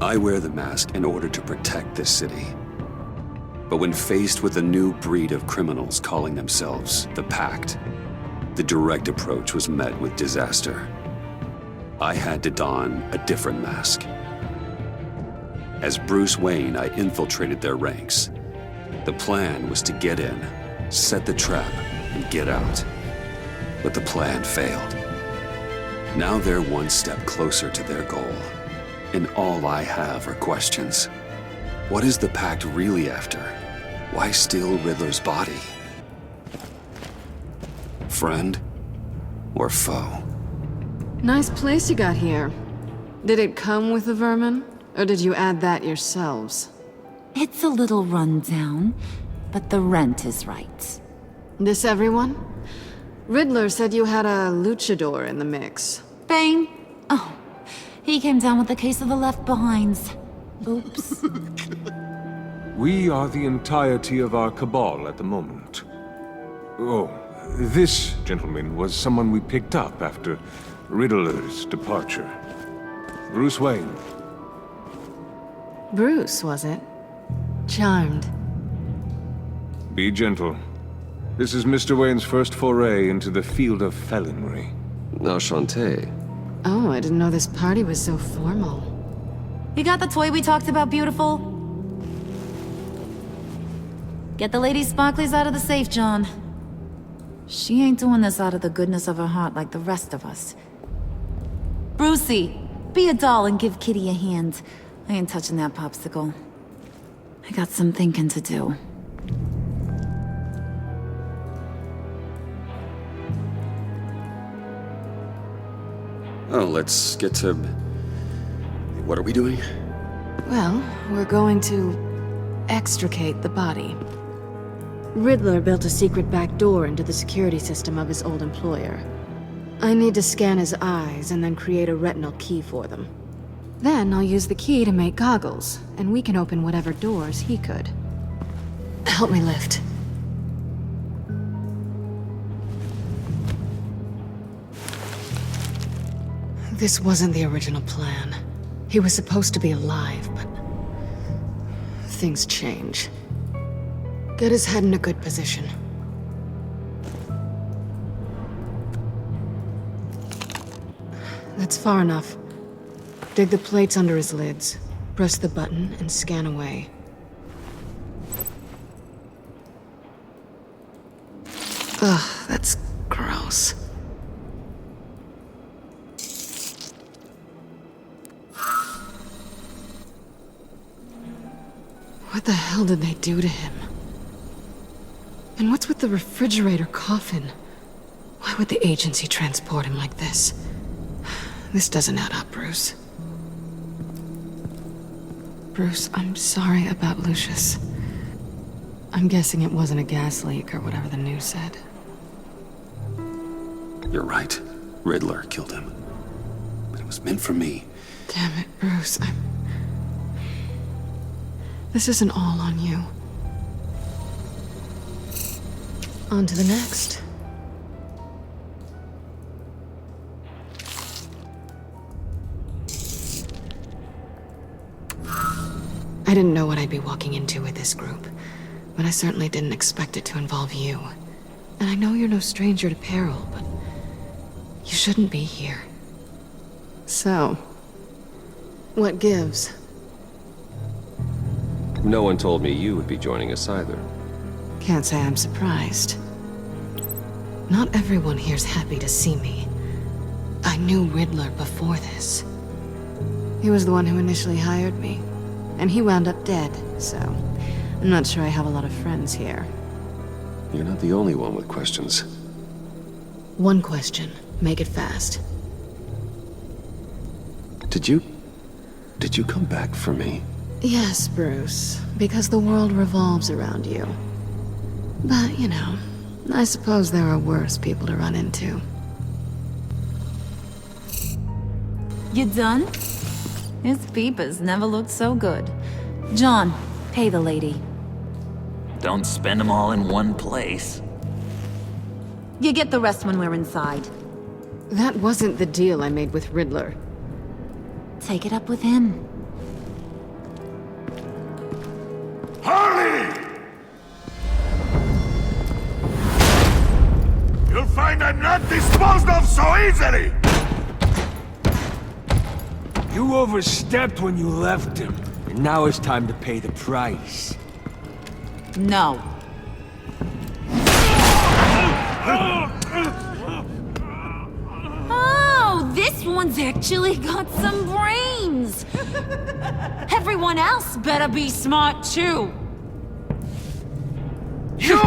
I wear the mask in order to protect this city. But when faced with a new breed of criminals calling themselves the Pact, the direct approach was met with disaster. I had to don a different mask. As Bruce Wayne, I infiltrated their ranks. The plan was to get in, set the trap, and get out. But the plan failed. Now they're one step closer to their goal. And all I have are questions. What is the Pact really after? Why steal Riddler's body? Friend or foe? Nice place you got here. Did it come with the vermin? Or did you add that yourselves? It's a little run down, but the rent is right. This everyone? Riddler said you had a luchador in the mix. Bane? Oh, he came down with a case of the left-behinds. Oops. We are the entirety of our cabal at the moment. Oh, this gentleman was someone we picked up after Riddler's departure. Bruce Wayne. Bruce, was it? Charmed. Be gentle. This is Mr. Wayne's first foray into the field of felonry. Enchanté. Oh, I didn't know this party was so formal. You got the toy we talked about, beautiful? Get the lady sparklies out of the safe, John. She ain't doing this out of the goodness of her heart like the rest of us. Brucey, be a doll and give Kitty a hand. I ain't touching that popsicle. I got some thinking to do. Oh, let's get to... What are we doing? Well, we're going to extricate the body. Riddler built a secret back door into the security system of his old employer. I need to scan his eyes and then create a retinal key for them. Then I'll use the key to make goggles, and we can open whatever doors he could. Help me lift. This wasn't the original plan. He was supposed to be alive, but... things change. Get his head in a good position. That's far enough. Dig the plates under his lids. Press the button and scan away. Ugh, that's gross. What the hell did they do to him? And what's with the refrigerator coffin? Why would the agency transport him like this? This doesn't add up, Bruce. Bruce, I'm sorry about Lucius. I'm guessing it wasn't a gas leak or whatever the news said. You're right. Riddler killed him. But it was meant for me. Damn it, Bruce, This isn't all on you. On to the next. I didn't know what I'd be walking into with this group, but I certainly didn't expect it to involve you. And I know you're no stranger to peril, but you shouldn't be here. So, what gives? No one told me you would be joining us either. Can't say I'm surprised. Not everyone here's happy to see me. I knew Riddler before this. He was the one who initially hired me, and he wound up dead, so I'm not sure I have a lot of friends here. You're not the only one with questions. One question. Make it fast. Did you come back for me? Yes, Bruce, because the world revolves around you. But, you know, I suppose there are worse people to run into. You done? His peepers never looked so good. John, pay the lady. Don't spend them all in one place. You get the rest when we're inside. That wasn't the deal I made with Riddler. Take it up with him. Hurry! You'll find I'm not disposed of so easily! You overstepped when you left him, and now it's time to pay the price. No. Oh, this one's actually got some brains. Everyone else better be smart too. You!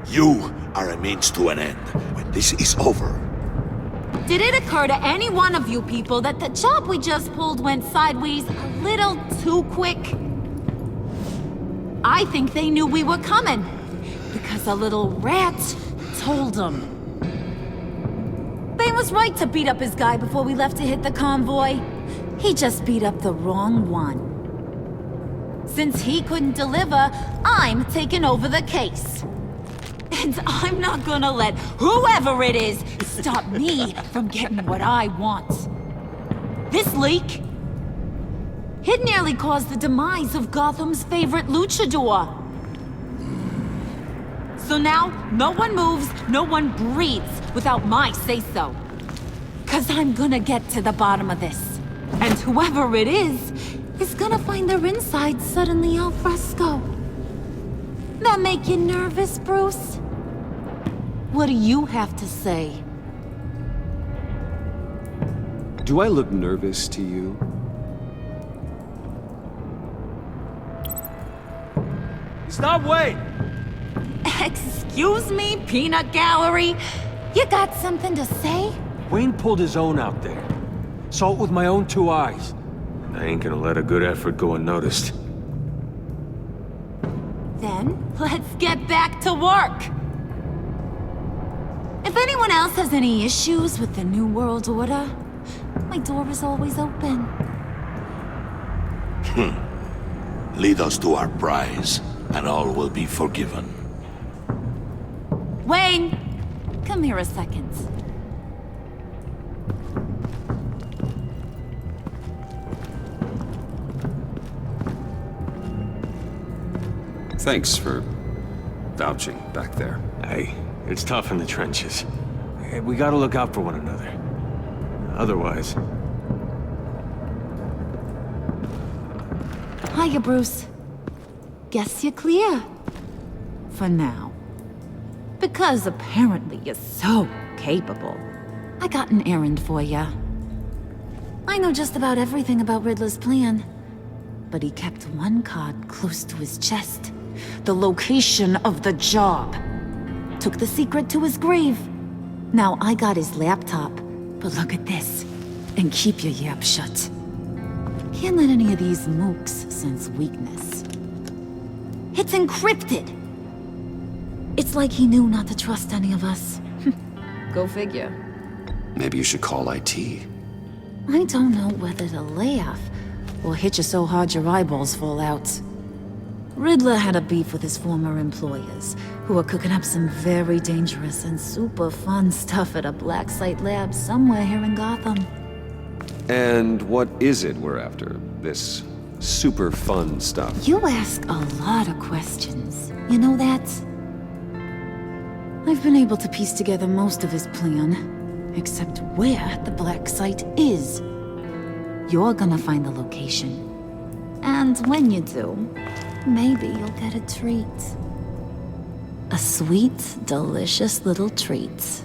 You are a means to an end. When this is over, Did it occur to any one of you people that the job we just pulled went sideways a little too quick? I think they knew we were coming, because a little rat told them. They was right to beat up his guy before we left to hit the convoy. He just beat up the wrong one. Since he couldn't deliver, I'm taking over the case. And I'm not gonna let whoever it is stop me from getting what I want. This leak, it nearly caused the demise of Gotham's favorite luchador. So now, no one moves, no one breathes without my say-so. 'Cause I'm gonna get to the bottom of this. And whoever it is gonna find their insides suddenly al fresco. That make you nervous, Bruce? What do you have to say? Do I look nervous to you? He's not Wayne! Excuse me, peanut gallery? You got something to say? Wayne pulled his own out there. Saw it with my own two eyes. I ain't gonna let a good effort go unnoticed. Then, let's get back to work. If anyone else has any issues with the New World Order, my door is always open. Lead us to our prize, and all will be forgiven. Wayne, come here a second. Thanks for vouching back there. Hey, it's tough in the trenches. Hey, we gotta look out for one another. Otherwise... Hiya, Bruce. Guess you're clear. For now. Because apparently you're so capable. I got an errand for ya. I know just about everything about Riddler's plan. But he kept one card close to his chest. The location of the job. Took the secret to his grave. Now I got his laptop. But look at this. And keep your yap shut. Can't let any of these mooks sense weakness. It's encrypted! It's like he knew not to trust any of us. Go figure. Maybe you should call IT. I don't know whether to laugh or hit you so hard your eyeballs fall out. Riddler had a beef with his former employers, who were cooking up some very dangerous and super fun stuff at a black site lab somewhere here in Gotham. And what is it we're after? This super fun stuff? You ask a lot of questions. You know that? I've been able to piece together most of his plan, except where the black site is. You're gonna find the location. And when you do, maybe you'll get a treat. A sweet, delicious little treat.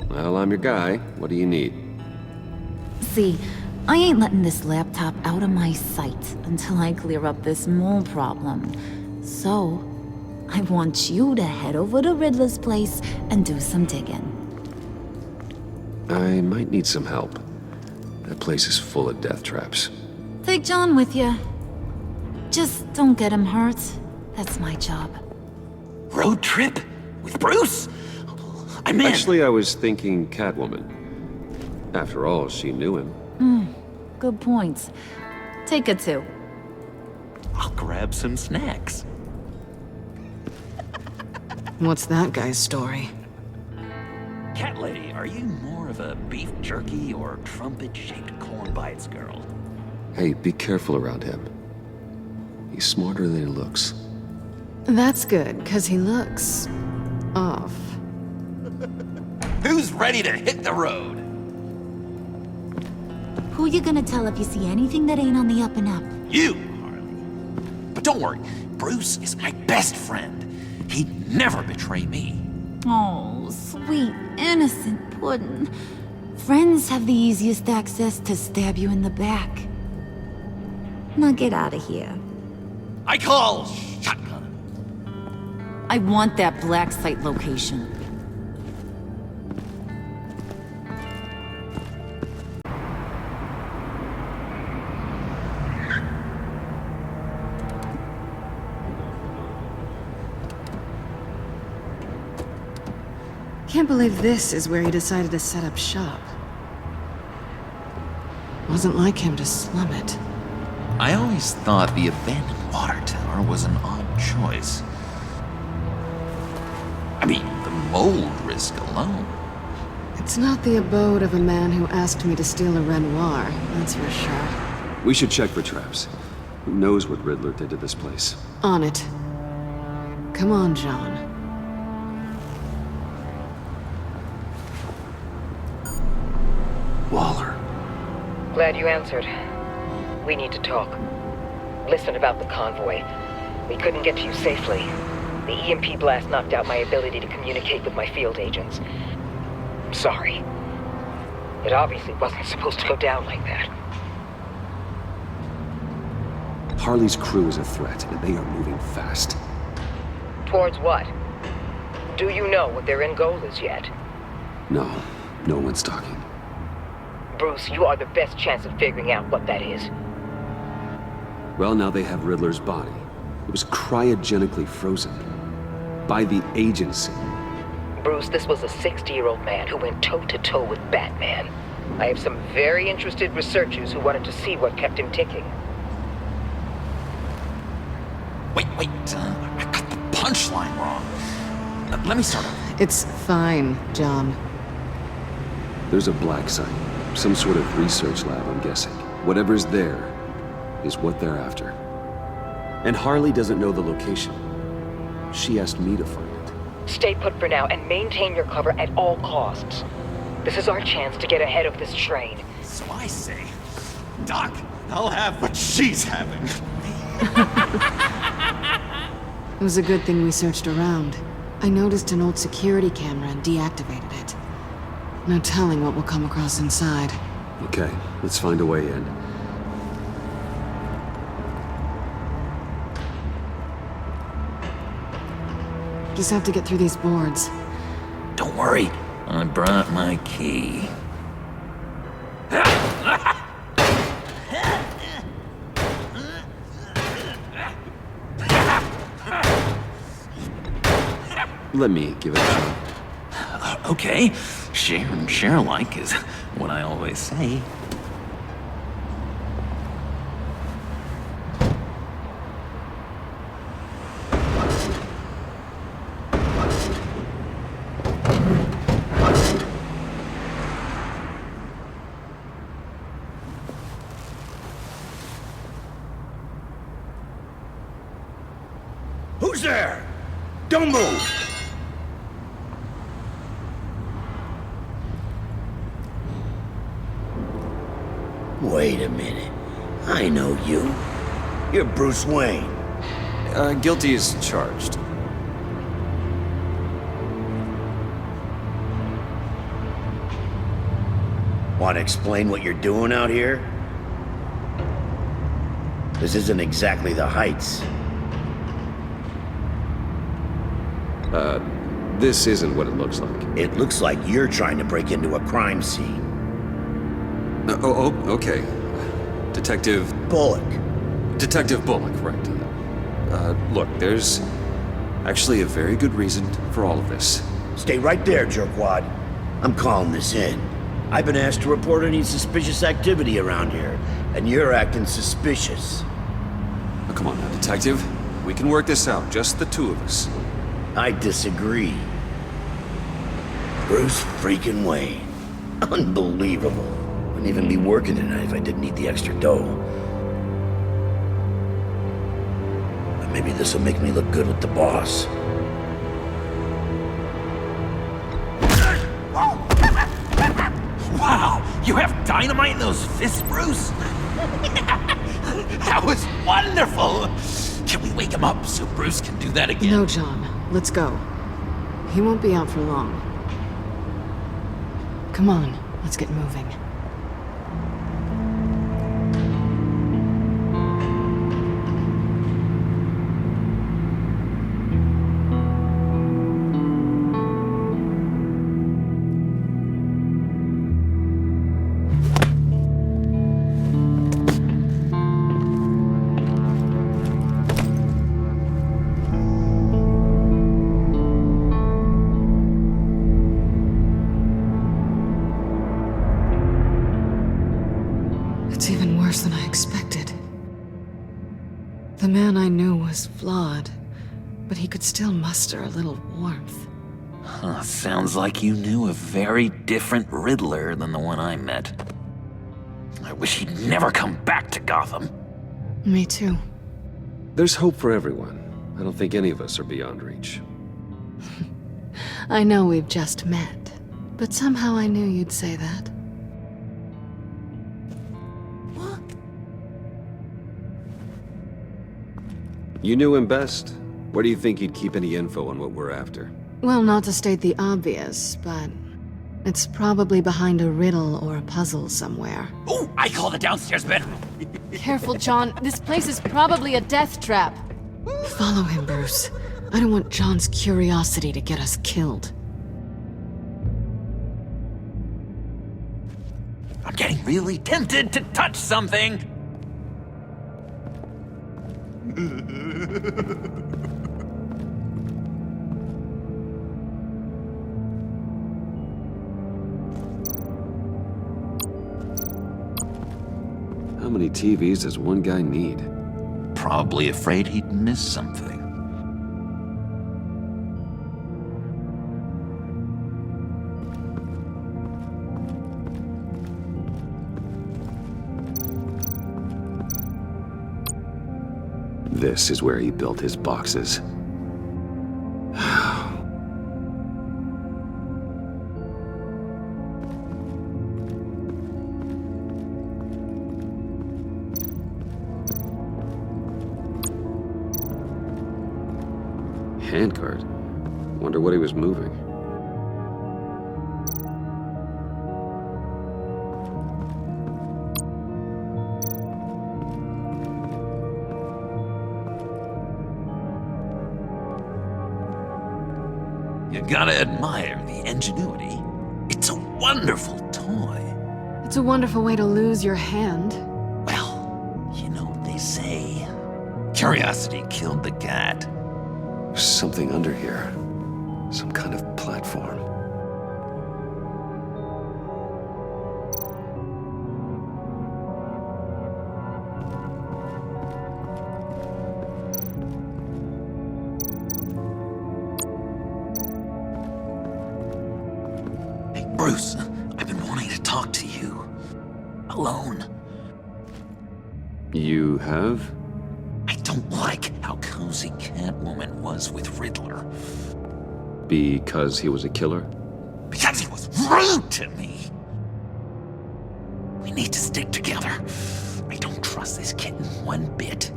Well, I'm your guy. What do you need? See, I ain't letting this laptop out of my sight until I clear up this mole problem. So, I want you to head over to Riddler's place and do some digging. I might need some help. That place is full of death traps. Take John with you. Just don't get him hurt. That's my job. Road trip? With Bruce? I'm in. Actually, I was thinking Catwoman. After all, she knew him. Good point. Take her too. I'll grab some snacks. What's that guy's story? Cat lady, are you more of a beef jerky or trumpet-shaped corn bites girl? Hey, be careful around him. He's smarter than he looks. That's good, because he looks... off. Who's ready to hit the road? Who you gonna tell if you see anything that ain't on the up and up? You, Harley. But don't worry, Bruce is my best friend. He'd never betray me. Oh, sweet, innocent Puddin'. Friends have the easiest access to stab you in the back. Now get out of here. I call shotgun. I want that black site location. Can't believe this is where he decided to set up shop. Wasn't like him to slum it. I always thought the abandoned water tower was an odd choice. I mean, the mold risk alone. It's not the abode of a man who asked me to steal a Renoir, that's for sure. We should check for traps. Who knows what Riddler did to this place? On it. Come on, John. Waller. Glad you answered. We need to talk. Listen about the convoy. We couldn't get to you safely. The EMP blast knocked out my ability to communicate with my field agents. I'm sorry. It obviously wasn't supposed to go down like that. Harley's crew is a threat, and they are moving fast. Towards what? Do you know what their end goal is yet? No one's talking. Bruce, you are the best chance of figuring out what that is. Well, now they have Riddler's body. It was cryogenically frozen. By the agency. Bruce, this was a 60-year-old man who went toe-to-toe with Batman. I have some very interested researchers who wanted to see what kept him ticking. Wait, I got the punchline wrong. Let me start over. It's fine, John. There's a black site. Some sort of research lab, I'm guessing. Whatever's there is what they're after. And Harley doesn't know the location. She asked me to find it. Stay put for now and maintain your cover at all costs. This is our chance to get ahead of this train. So I say, Doc, I'll have what she's having. It was a good thing we searched around. I noticed an old security camera and deactivated it. No telling what we'll come across inside. Okay, let's find a way in. Just have to get through these boards. Don't worry, I brought my key. Let me give it a shot. Okay, share and share alike is what I always say. Who's there? Don't move! Wait a minute. I know you. You're Bruce Wayne. Guilty as charged. Want to explain what you're doing out here? This isn't exactly the Heights. This isn't what it looks like. It looks like you're trying to break into a crime scene. Okay. Detective Bullock. Bullock, right. Look, there's actually a very good reason for all of this. Stay right there, jerkwad. I'm calling this in. I've been asked to report any suspicious activity around here, and you're acting suspicious. Oh, come on now, Detective. We can work this out, just the two of us. I disagree. Bruce freaking Wayne. Unbelievable. wouldn't even be working tonight if I didn't need the extra dough. But maybe this'll make me look good with the boss. Wow, you have dynamite in those fists, Bruce? That was wonderful! Can we wake him up so Bruce can do that again? No, John. Let's go. He won't be out for long. Come on, let's get moving. It's even worse than I expected. The man I knew was flawed, but he could still muster a little warmth. Huh, sounds like you knew a very different Riddler than the one I met. I wish he'd never come back to Gotham. Me too. There's hope for everyone. I don't think any of us are beyond reach. I know we've just met, but somehow I knew you'd say that. You knew him best. Where do you think he'd keep any info on what we're after? Well, not to state the obvious, but it's probably behind a riddle or a puzzle somewhere. Oh, I call the downstairs bedroom. Careful, John. This place is probably a death trap. Follow him, Bruce. I don't want John's curiosity to get us killed. I'm getting really tempted to touch something. How many TVs does one guy need? Probably afraid he'd miss something. This is where he built his boxes. Handcart. Wonder what he was moving. You gotta admire the ingenuity. It's a wonderful toy. It's a wonderful way to lose your hand. Well, you know what they say. Curiosity killed the cat. There's something under here. Some kind of platform. Hey, Bruce, I've been wanting to talk to you. Alone. You have? I don't like how cozy Catwoman was with Riddler. Because he was a killer? Because he was rude to me. We need to stick together. I don't trust this kitten one bit.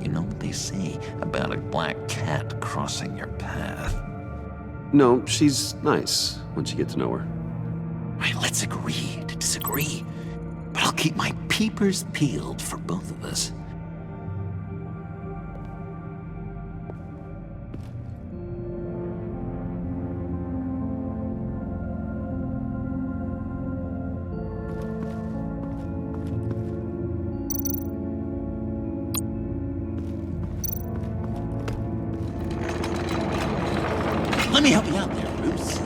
You know what they say about a black cat crossing your path? No, she's nice once you get to know her. Right, let's agree to disagree. But I'll keep my peepers peeled for both of us. Let me help you out there, Bruce.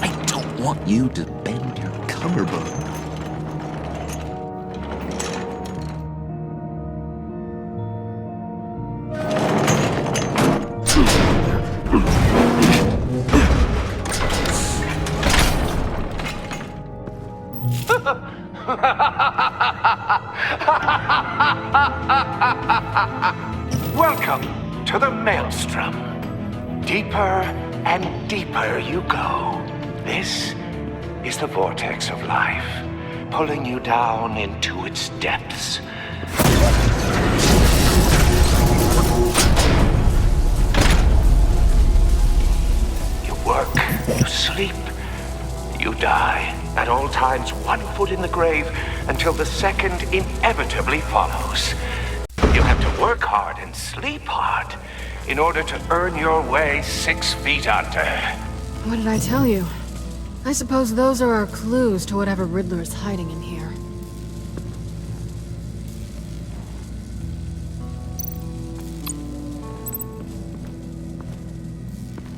I don't want you to bend your collarbone. Welcome to the Maelstrom. Deeper and deeper you go. This is the vortex of life, pulling you down into its depths. You work, you sleep, you die. At all times, one foot in the grave until the second inevitably follows. You have to work hard and sleep hard in order to earn your way 6 feet under. What did I tell you? I suppose those are our clues to whatever Riddler is hiding in here.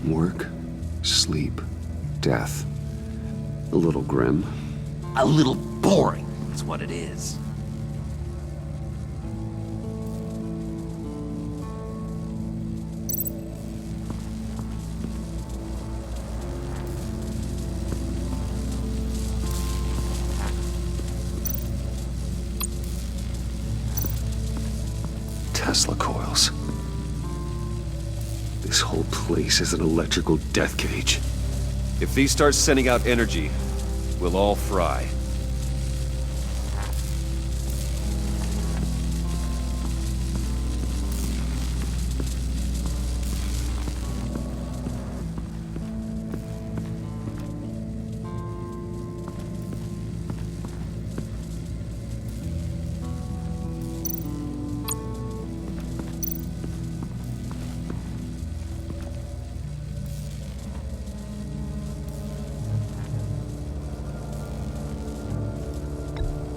Work, sleep, death. A little grim. A little boring, is what it is. Tesla coils. This whole place is an electrical death cage. If these start sending out energy, we'll all fry.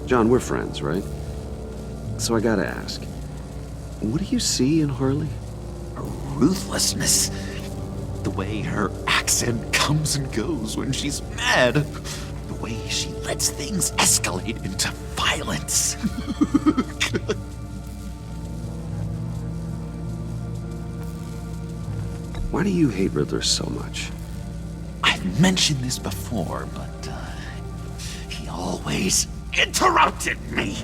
John, we're friends, right? So I gotta ask, what do you see in Harley? Her ruthlessness. The way her accent comes and goes when she's mad. The way she lets things escalate into violence. Why do you hate Riddler so much? I've mentioned this before, but he always interrupted me.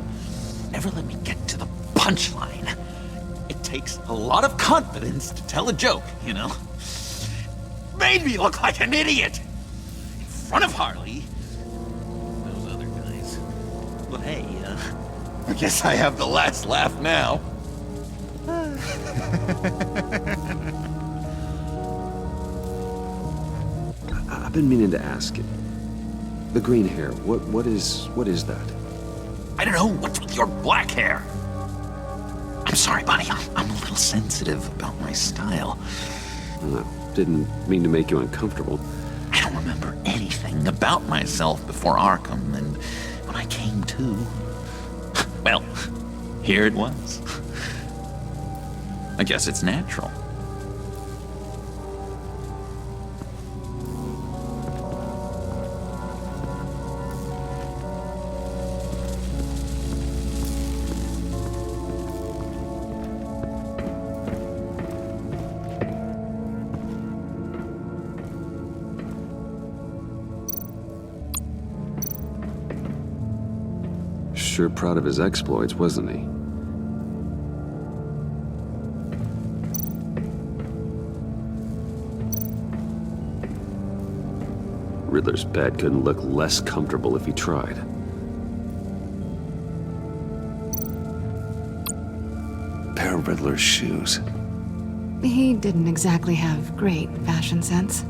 Never let me get to the punchline. It takes a lot of confidence to tell a joke, you know? Made me look like an idiot in front of Harley. Those other guys. Well, hey, I guess I have the last laugh now. I've been meaning to ask. The green hair, what is that? I don't know, what's with your black hair? I'm sorry, buddy, I'm a little sensitive about my style. Didn't mean to make you uncomfortable. I don't remember anything about myself before Arkham, and when I came to, well, here it was. I guess it's natural. Sure proud of his exploits, wasn't he? Riddler's bed couldn't look less comfortable if he tried. Pair of Riddler's shoes. He didn't exactly have great fashion sense.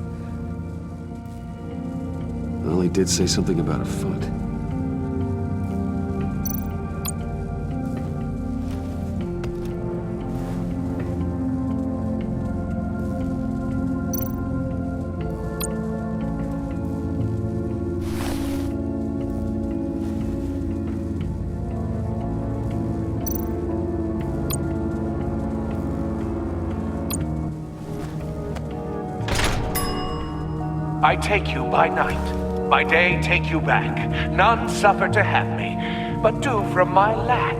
Well, he did say something about a foot. I take you by night, by day take you back. None suffer to have me, but do from my lack.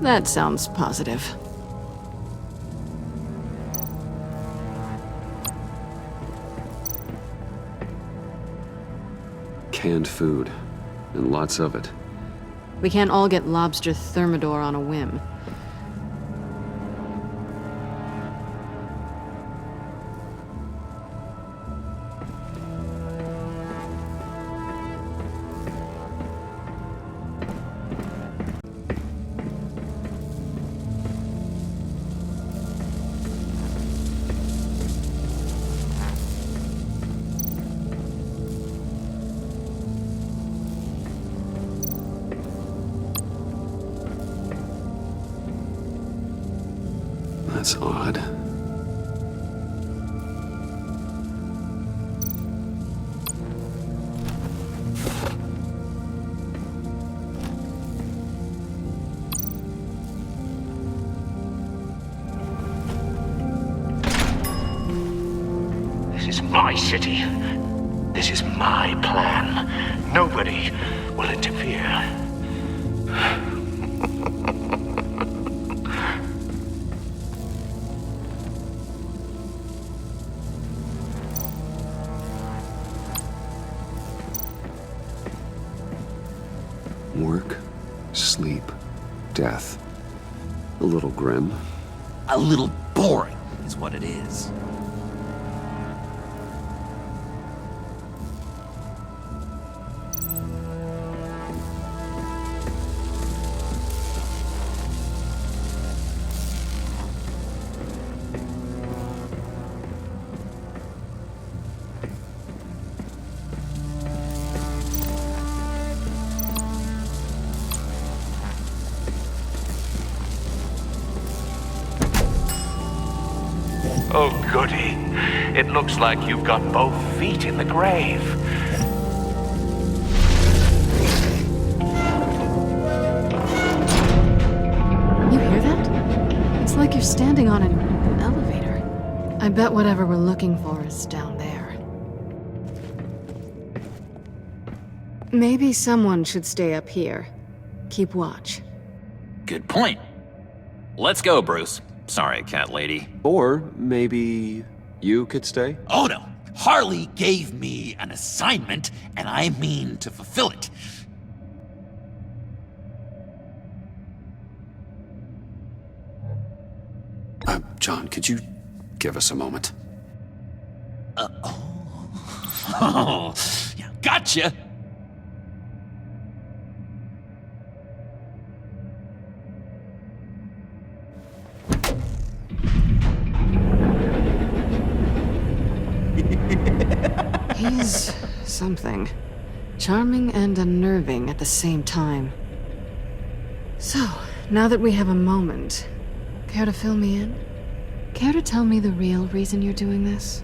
That sounds positive. canned food, and lots of it. We can't all get lobster thermidor on a whim. That's odd. This is my city. This is my plan. Nobody will interfere. Work, sleep, death. A little grim. A little boring is what it is. Oh, goody. It looks like you've got both feet in the grave. You hear that? It's like you're standing on an elevator. I bet whatever we're looking for is down there. Maybe someone should stay up here. Keep watch. Good point. Let's go, Bruce. Sorry, cat lady. Or maybe you could stay? Oh no. Harley gave me an assignment, and I mean to fulfill it. John, could you give us a moment? Oh, yeah, gotcha. He's something. Charming and unnerving at the same time. So, now that we have a moment, care to fill me in? Care to tell me the real reason you're doing this?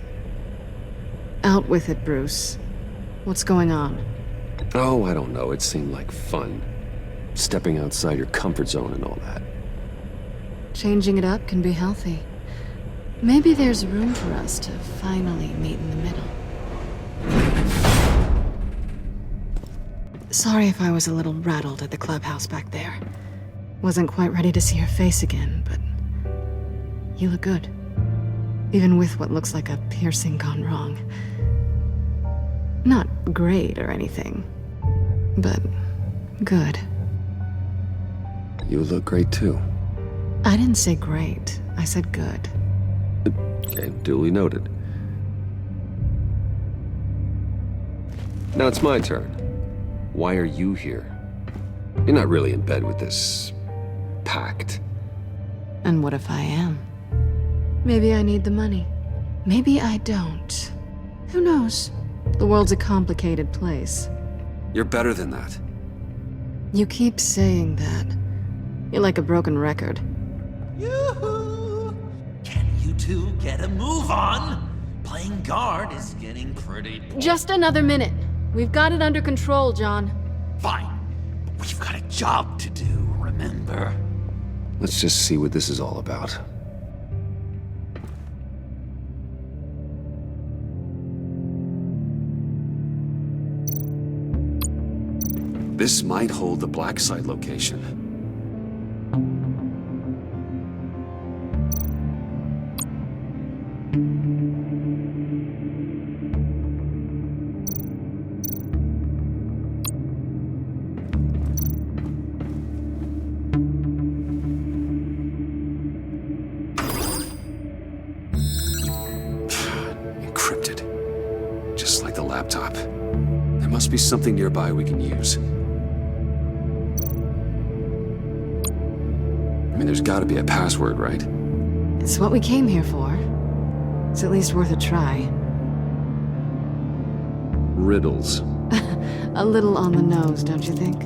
Out with it, Bruce. What's going on? Oh, I don't know. It seemed like fun. Stepping outside your comfort zone and all that. Changing it up can be healthy. Maybe there's room for us to finally meet in the middle. Sorry if I was a little rattled at the clubhouse back there. Wasn't quite ready to see your face again, but you look good. Even with what looks like a piercing gone wrong. Not great or anything, but good. You look great too. I didn't say great. I said good. Okay, duly noted. Now it's my turn. Why are you here? You're not really in bed with this pact. And what if I am? Maybe I need the money. Maybe I don't. Who knows? The world's a complicated place. You're better than that. You keep saying that. You're like a broken record. Yoo-hoo! Can you two get a move on? Playing guard is getting pretty... Just another minute. We've got it under control, John. Fine. But we've got a job to do, remember? Let's just see what this is all about. This might hold the black site location. the laptop. There must be something nearby we can use. I mean, there's gotta be a password, right? It's what we came here for. It's at least worth a try. Riddles. A little on the nose, don't you think?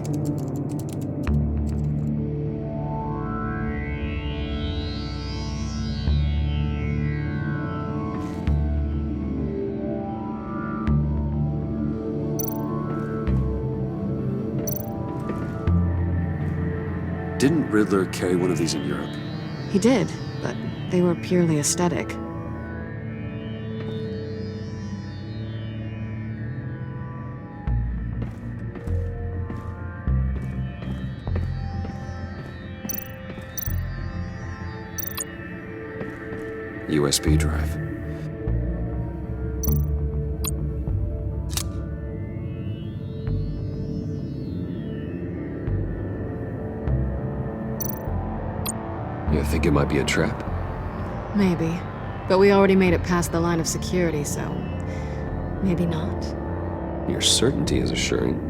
Didn't Riddler carry one of these in Europe? He did, but they were purely aesthetic. USB drive. You think it might be a trap? Maybe. But we already made it past the line of security, so... maybe not. Your certainty is assuring.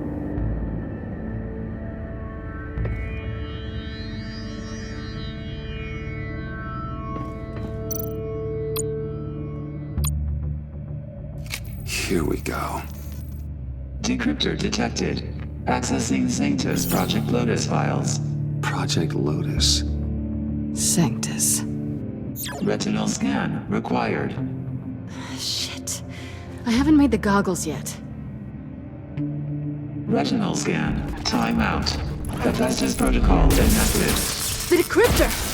Here we go. Decryptor detected. Accessing Sanctus Project Lotus files. Project Lotus. Sanctus. Retinal scan required. Shit. I haven't made the goggles yet. Retinal scan. Timeout. Hephaestus protocol enacted. The decryptor!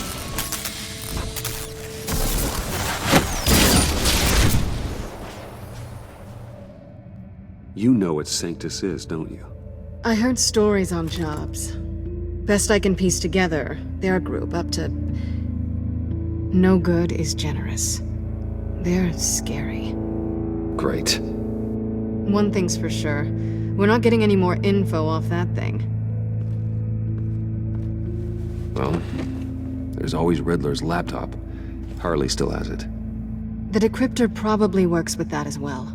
You know what Sanctus is, don't you? I heard stories on jobs. Best I can piece together, they're a group up to... no good is generous. They're scary. Great. One thing's for sure. We're not getting any more info off that thing. Well, there's always Riddler's laptop. Harley still has it. The decryptor probably works with that as well.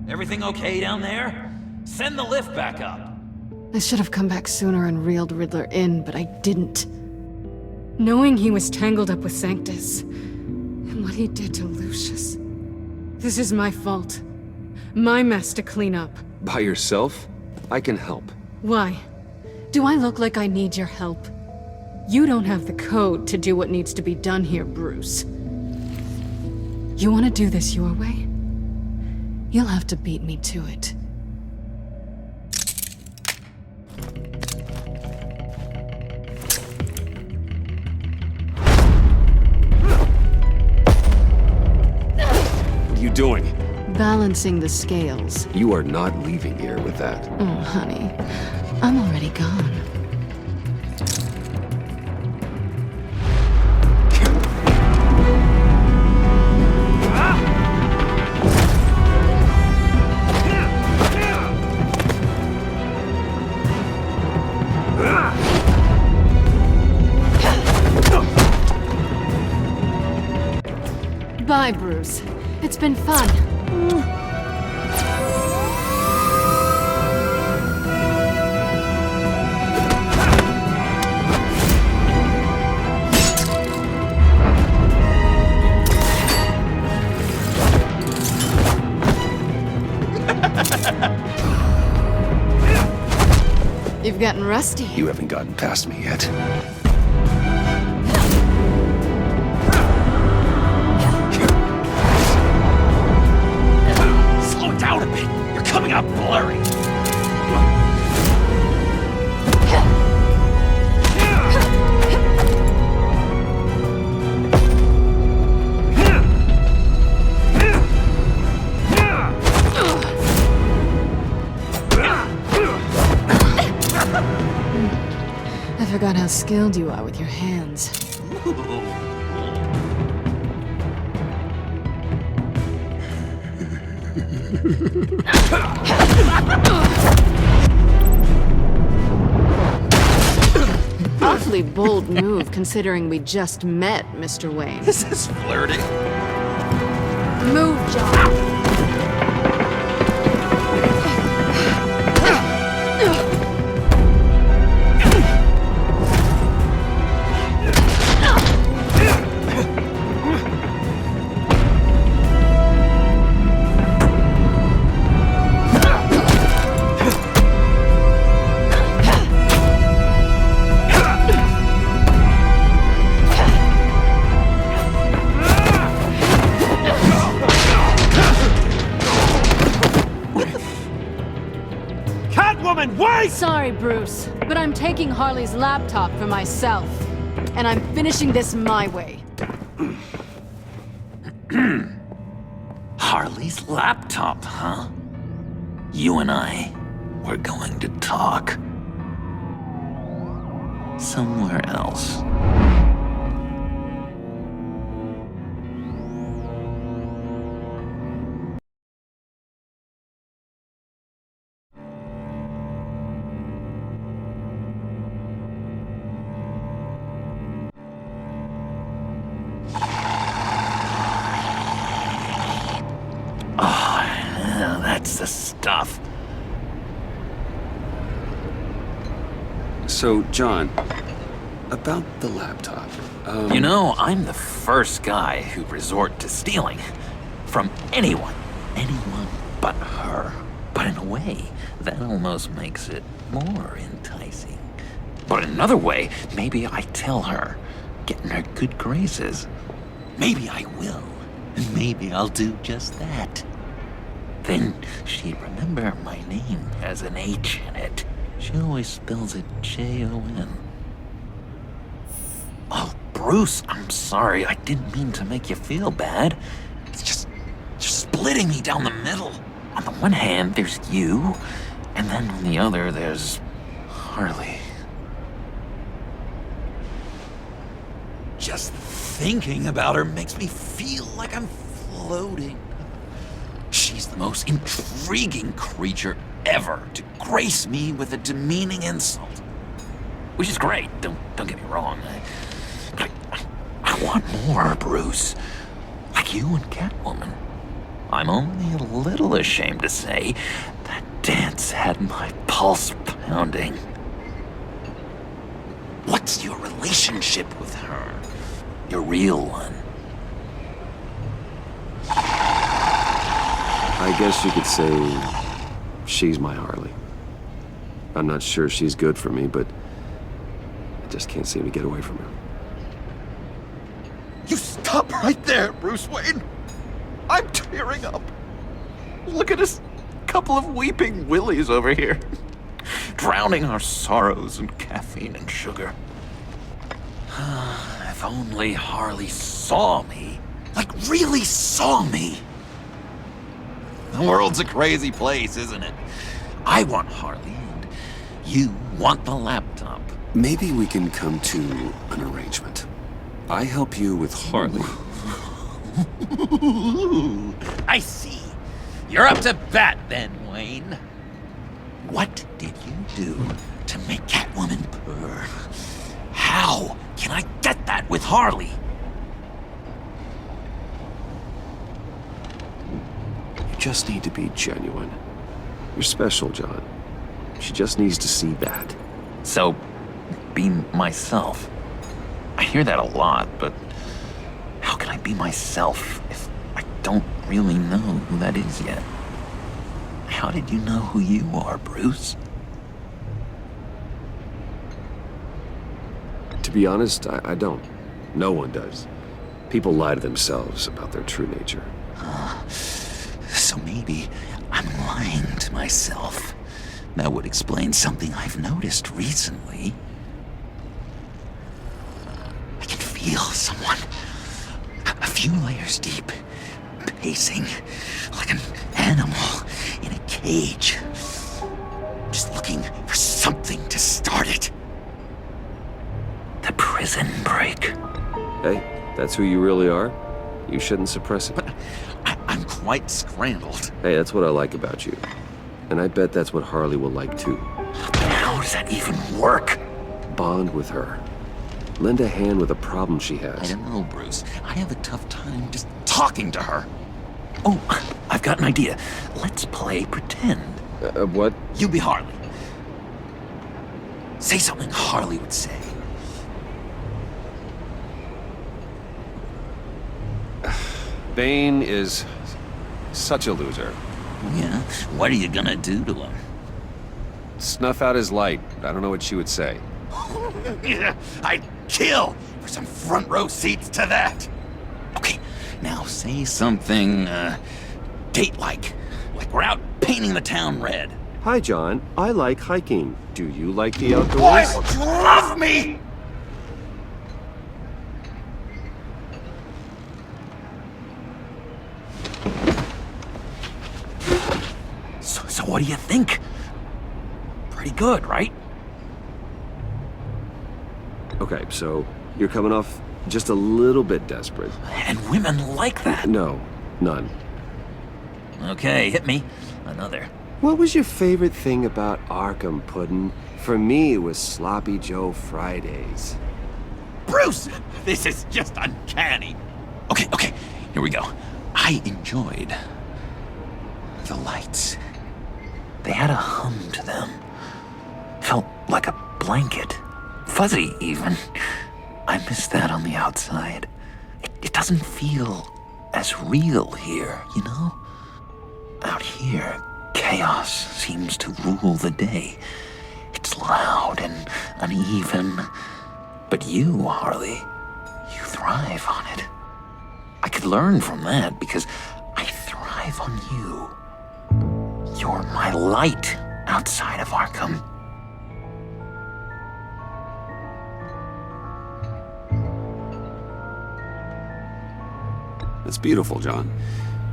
Everything okay down there? Send the lift back up. I should have come back sooner and reeled Riddler in, but I didn't. Knowing he was tangled up with Sanctus, and what he did to Lucius. This is my fault. My mess to clean up. By yourself? I can help. Why? Do I look like I need your help? You don't have the code to do what needs to be done here, Bruce. You want to do this your way? You'll have to beat me to it. What are you doing? Balancing the scales. You are not leaving here with that. Oh, honey. I'm already gone. Bye, Bruce. It's been fun. You've gotten rusty. You haven't gotten past me yet. Slow it down a bit. You're coming out blurry. I forgot how skilled you are with your hands. Awfully bold move, considering we just met, Mr. Wayne. This is flirting. Move, John. Catwoman, wait! Sorry, Bruce, but I'm taking Harley's laptop for myself. And I'm finishing this my way. Harley's laptop, huh? You and I, we're going to talk. Somewhere else. That's the stuff. So, John, about the laptop. You know, I'm the first guy who'd resort to stealing. From anyone. Anyone but her. But in a way, that almost makes it more enticing. But in another way, maybe I tell her, get in her good graces. Maybe I will. And maybe I'll do just that. Then she'd remember my name has an H in it. She always spells it Jon. Oh, Bruce, I'm sorry. I didn't mean to make you feel bad. It's just splitting me down the middle. On the one hand, there's you, and then on the other, there's Harley. Just thinking about her makes me feel like I'm floating. She's the most intriguing creature ever to grace me with a demeaning insult. Which is great, don't get me wrong. But I want more, Bruce. Like you and Catwoman. I'm only a little ashamed to say that dance had my pulse pounding. What's your relationship with her? Your real one? I guess you could say she's my Harley. I'm not sure she's good for me, but I just can't seem to get away from her. You stop right there, Bruce Wayne. I'm tearing up. Look at us, couple of weeping willies over here. Drowning our sorrows in caffeine and sugar. If only Harley saw me. Like, really saw me. The world's a crazy place, isn't it? I want Harley, and you want the laptop. Maybe we can come to an arrangement. I help you with Harley. I see. You're up to bat then, Wayne. What did you do to make Catwoman purr? How can I get that with Harley? You just need to be genuine. You're special, John. She just needs to see that. So, be myself. I hear that a lot, but how can I be myself if I don't really know who that is yet? How did you know who you are, Bruce? To be honest, I don't. No one does. People lie to themselves about their true nature. So maybe I'm lying to myself. That would explain something I've noticed recently. I can feel someone a few layers deep, pacing like an animal in a cage. Just looking for something to start it. The prison break. Hey, that's who you really are. You shouldn't suppress it. But I'm quite scrambled. Hey, that's what I like about you. And I bet that's what Harley will like too. But how does that even work? Bond with her. Lend a hand with a problem she has. I don't know, Bruce. I have a tough time just talking to her. Oh, I've got an idea. Let's play pretend. What? You be Harley. Say something Harley would say. Bane is such a loser. Yeah? What are you gonna do to him? Snuff out his light. I don't know what she would say. I'd kill for some front row seats to that. Okay, now say something, date-like. Like we're out painting the town red. Hi, John. I like hiking. Do you like the outdoors? Why don't you love me? So what do you think? Pretty good, right? Okay, so you're coming off just a little bit desperate. And women like that. No, none. Okay, hit me. Another. What was your favorite thing about Arkham, Puddin'? For me, it was Sloppy Joe Fridays. Bruce! This is just uncanny. Okay, here we go. I enjoyed the lights. They had a hum to them. Felt like a blanket. Fuzzy, even. I miss that on the outside. It doesn't feel as real here, you know? Out here, chaos seems to rule the day. It's loud and uneven. But you, Harley, you thrive on it. I could learn from that because I thrive on you. You're my light outside of Arkham. It's beautiful, John.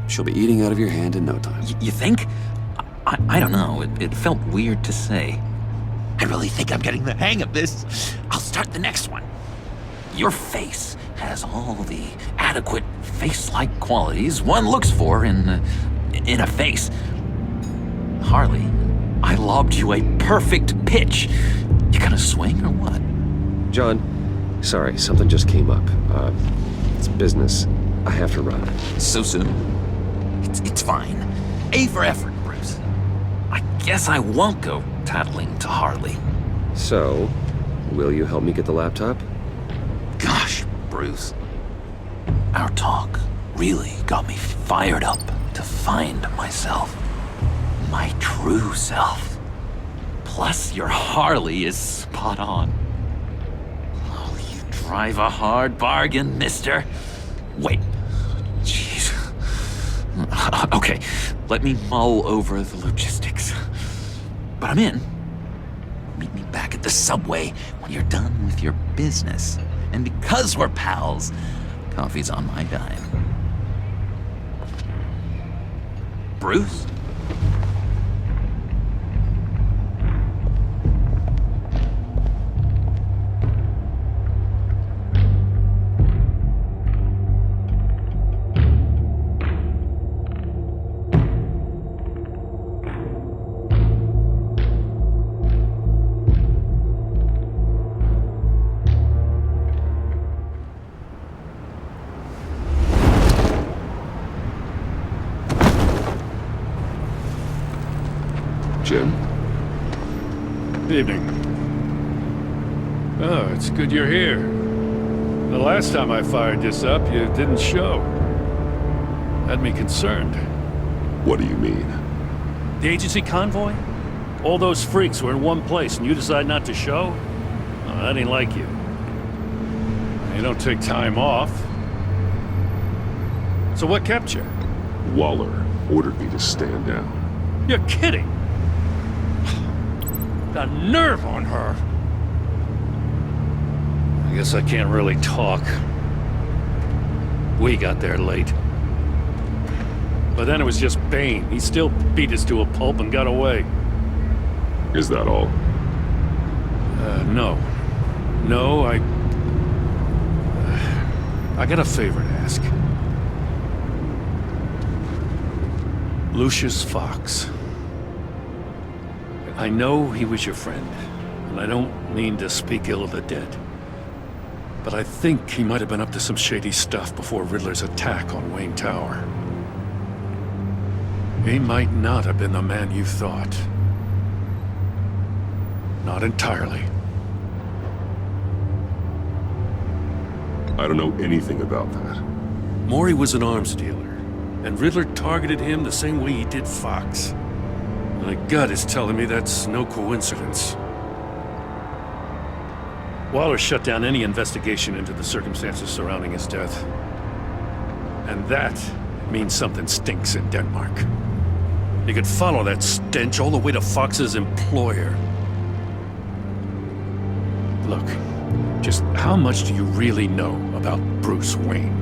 She'll be eating out of your hand in no time. You think? I don't know. It felt weird to say. I really think I'm getting the hang of this. I'll start the next one. Your face has all the adequate face-like qualities one looks for in a face. Harley, I lobbed you a perfect pitch. You gonna swing or what? John, sorry, something just came up. It's business. I have to run. So soon? It's fine. A for effort, Bruce. I guess I won't go tattling to Harley. So, will you help me get the laptop? Gosh, Bruce. Our talk really got me fired up to find myself. My true self. Plus, your Harley is spot on. Oh, you drive a hard bargain, mister. Wait. Jeez. Okay, let me mull over the logistics. But I'm in. Meet me back at the subway when you're done with your business. And because we're pals, coffee's on my dime. Bruce? Jim? Evening. Oh, it's good you're here. The last time I fired this up, you didn't show. Had me concerned. What do you mean? The agency convoy? All those freaks were in one place and you decide not to show? Oh, that ain't like you. You don't take time off. So what kept you? Waller ordered me to stand down. You're kidding! The nerve on her! I guess I can't really talk. We got there late. But then it was just Bane. He still beat us to a pulp and got away. Is that all? No. No, I got a favor to ask. Lucius Fox. I know he was your friend, and I don't mean to speak ill of the dead. But I think he might have been up to some shady stuff before Riddler's attack on Wayne Tower. He might not have been the man you thought. Not entirely. I don't know anything about that. Maury was an arms dealer, and Riddler targeted him the same way he did Fox. My gut is telling me that's no coincidence. Waller shut down any investigation into the circumstances surrounding his death. And that means something stinks in Denmark. You could follow that stench all the way to Fox's employer. Look, just how much do you really know about Bruce Wayne?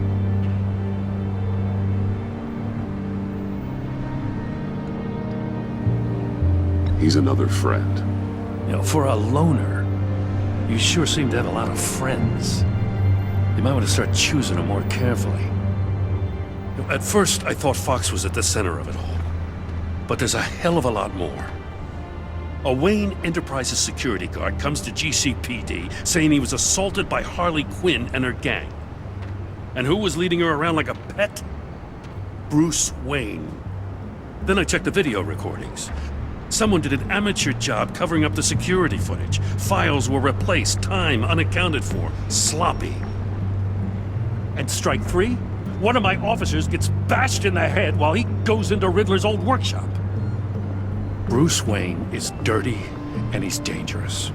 He's another friend. You know, for a loner, you sure seem to have a lot of friends. You might want to start choosing them more carefully. You know, at first, I thought Fox was at the center of it all. But there's a hell of a lot more. A Wayne Enterprises security guard comes to GCPD saying he was assaulted by Harley Quinn and her gang. And who was leading her around like a pet? Bruce Wayne. Then I checked the video recordings. Someone did an amateur job covering up the security footage. Files were replaced, time unaccounted for, sloppy. And strike three? One of my officers gets bashed in the head while he goes into Riddler's old workshop. Bruce Wayne is dirty and he's dangerous.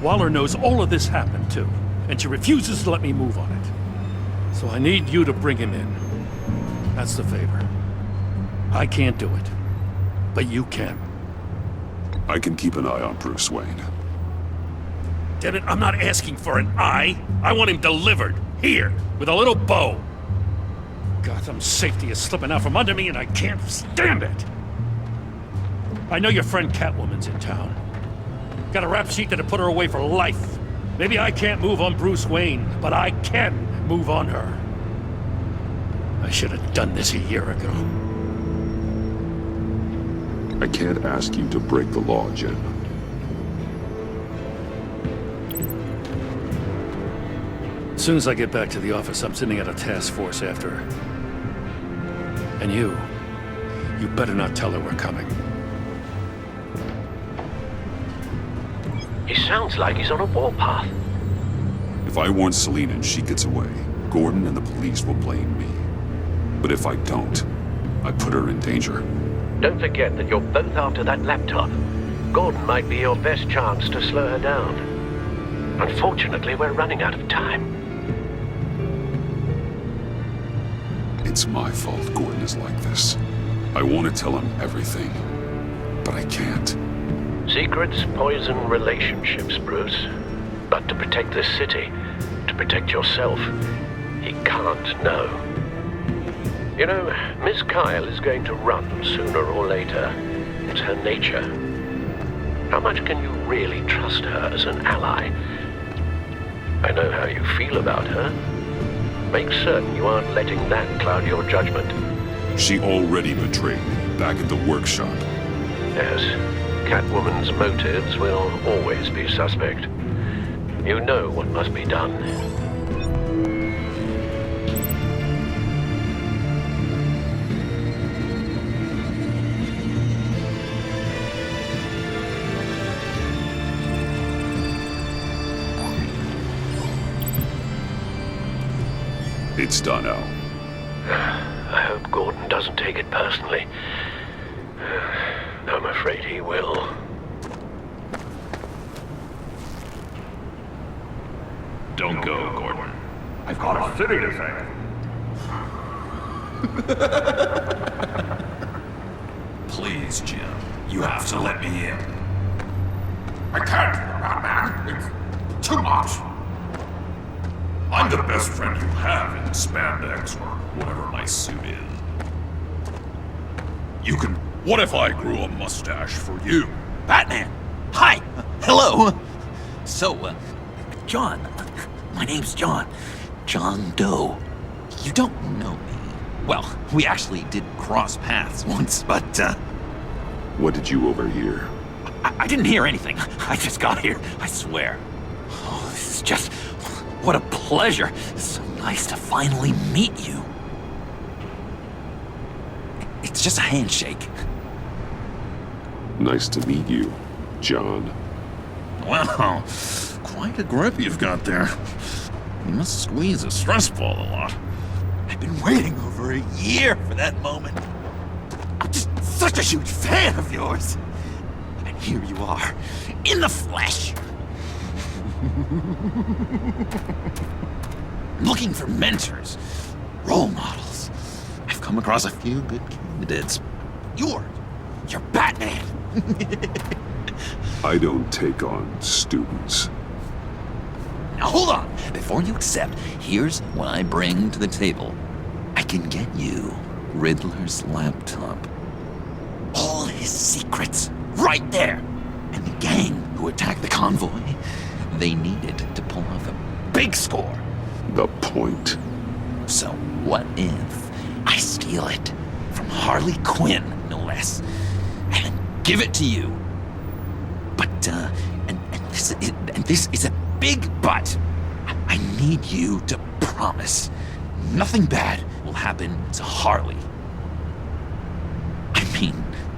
Waller knows all of this happened too, and she refuses to let me move on it. So I need you to bring him in. That's the favor. I can't do it, but you can. I can keep an eye on Bruce Wayne. Damn it, I'm not asking for an eye. I want him delivered, here, with a little bow. Gotham's safety is slipping out from under me and I can't stand it. I know your friend Catwoman's in town. Got a rap sheet that'll put her away for life. Maybe I can't move on Bruce Wayne, but I can move on her. I should have done this a year ago. I can't ask you to break the law, Jen. As soon as I get back to the office, I'm sending out a task force after her. And you better not tell her we're coming. He sounds like he's on a warpath. If I warn Selina and she gets away, Gordon and the police will blame me. But if I don't, I put her in danger. Don't forget that you're both after that laptop. Gordon might be your best chance to slow her down. Unfortunately, we're running out of time. It's my fault Gordon is like this. I want to tell him everything, but I can't. Secrets poison relationships, Bruce. But to protect this city, to protect yourself, he can't know. You know, Miss Kyle is going to run sooner or later. It's her nature. How much can you really trust her as an ally? I know how you feel about her. Make certain you aren't letting that cloud your judgment. She already betrayed me back at the workshop. Yes, Catwoman's motives will always be suspect. You know what must be done. It's done, Al. I hope Gordon doesn't take it personally. I'm afraid he will. Don't go, Gordon. I've got a city to save. Please, Jim. You have to let me in. I can't, Batman. It's too much. I'm the best friend you have in spandex or whatever my suit is. You can... What if I grew a mustache for you? Batman! Hi! Hello! So, John. My name's John. John Doe. You don't know me. Well, we actually did cross paths once, but, What did you overhear? I didn't hear anything. I just got here, I swear. Oh, this is just... What a pleasure. It's so nice to finally meet you. It's just a handshake. Nice to meet you, John. Wow, quite a grip you've got there. You must squeeze a stress ball a lot. I've been waiting over a year for that moment. I'm just such a huge fan of yours. And here you are, in the flesh. I'm looking for mentors, role models. I've come across a few good candidates. You're You're Batman! I don't take on students. Now hold on! Before you accept, here's what I bring to the table. I can get you Riddler's laptop. All his secrets, right there! And the gang who attacked the convoy, they needed to pull off a big score. The point. So what if I steal it from Harley Quinn, no less, and then give it to you? But, and this is a big but. I need you to promise nothing bad will happen to Harley. I mean,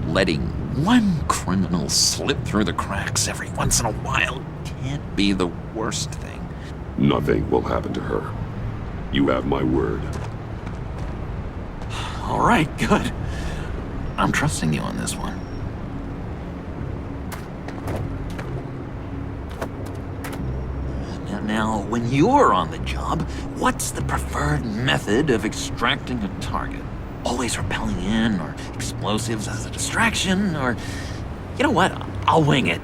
letting one criminal slip through the cracks every once in a while can't be the worst thing. Nothing will happen to her. You have my word. All right, good. I'm trusting you on this one. Now, when you're on the job, what's the preferred method of extracting a target? Always rappelling in, or explosives as a distraction, or... You know what? I'll wing it.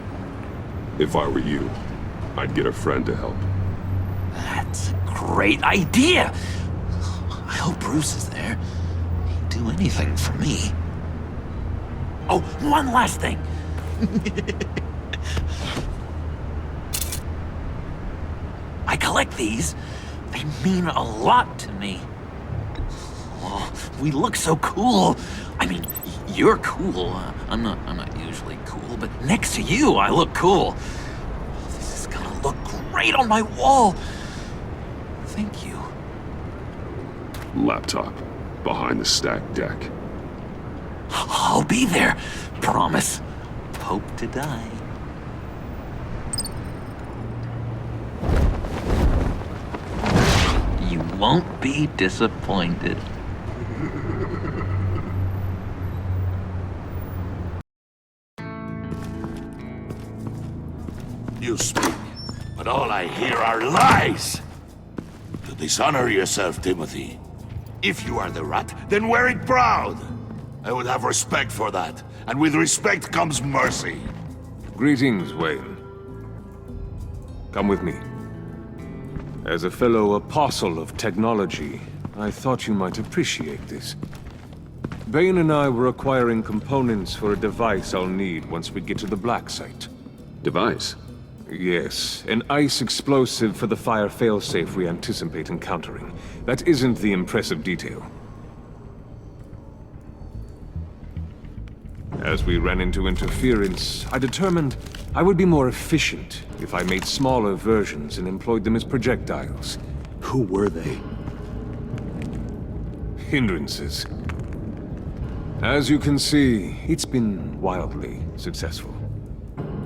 If I were you, I'd get a friend to help. That's a great idea! I hope Bruce is there. He'd do anything for me. Oh, one last thing! I collect these. They mean a lot to me. Oh, we look so cool. I mean, you're cool. I'm not usually cool, but next to you, I look cool. This is gonna look great on my wall. Thank you. Laptop. Behind the stacked deck. I'll be there. Promise. Hope to die. You won't be disappointed. You speak, but all I hear are lies! You dishonor yourself, Timothy. If you are the rat, then wear it proud! I would have respect for that, and with respect comes mercy. Greetings, Wayne. Come with me. As a fellow apostle of technology, I thought you might appreciate this. Bane and I were acquiring components for a device I'll need once we get to the Black Site. Device? Yes, an ice explosive for the fire failsafe we anticipate encountering. That isn't the impressive detail. As we ran into interference, I determined I would be more efficient if I made smaller versions and employed them as projectiles. Who were they? Hindrances. As you can see, it's been wildly successful.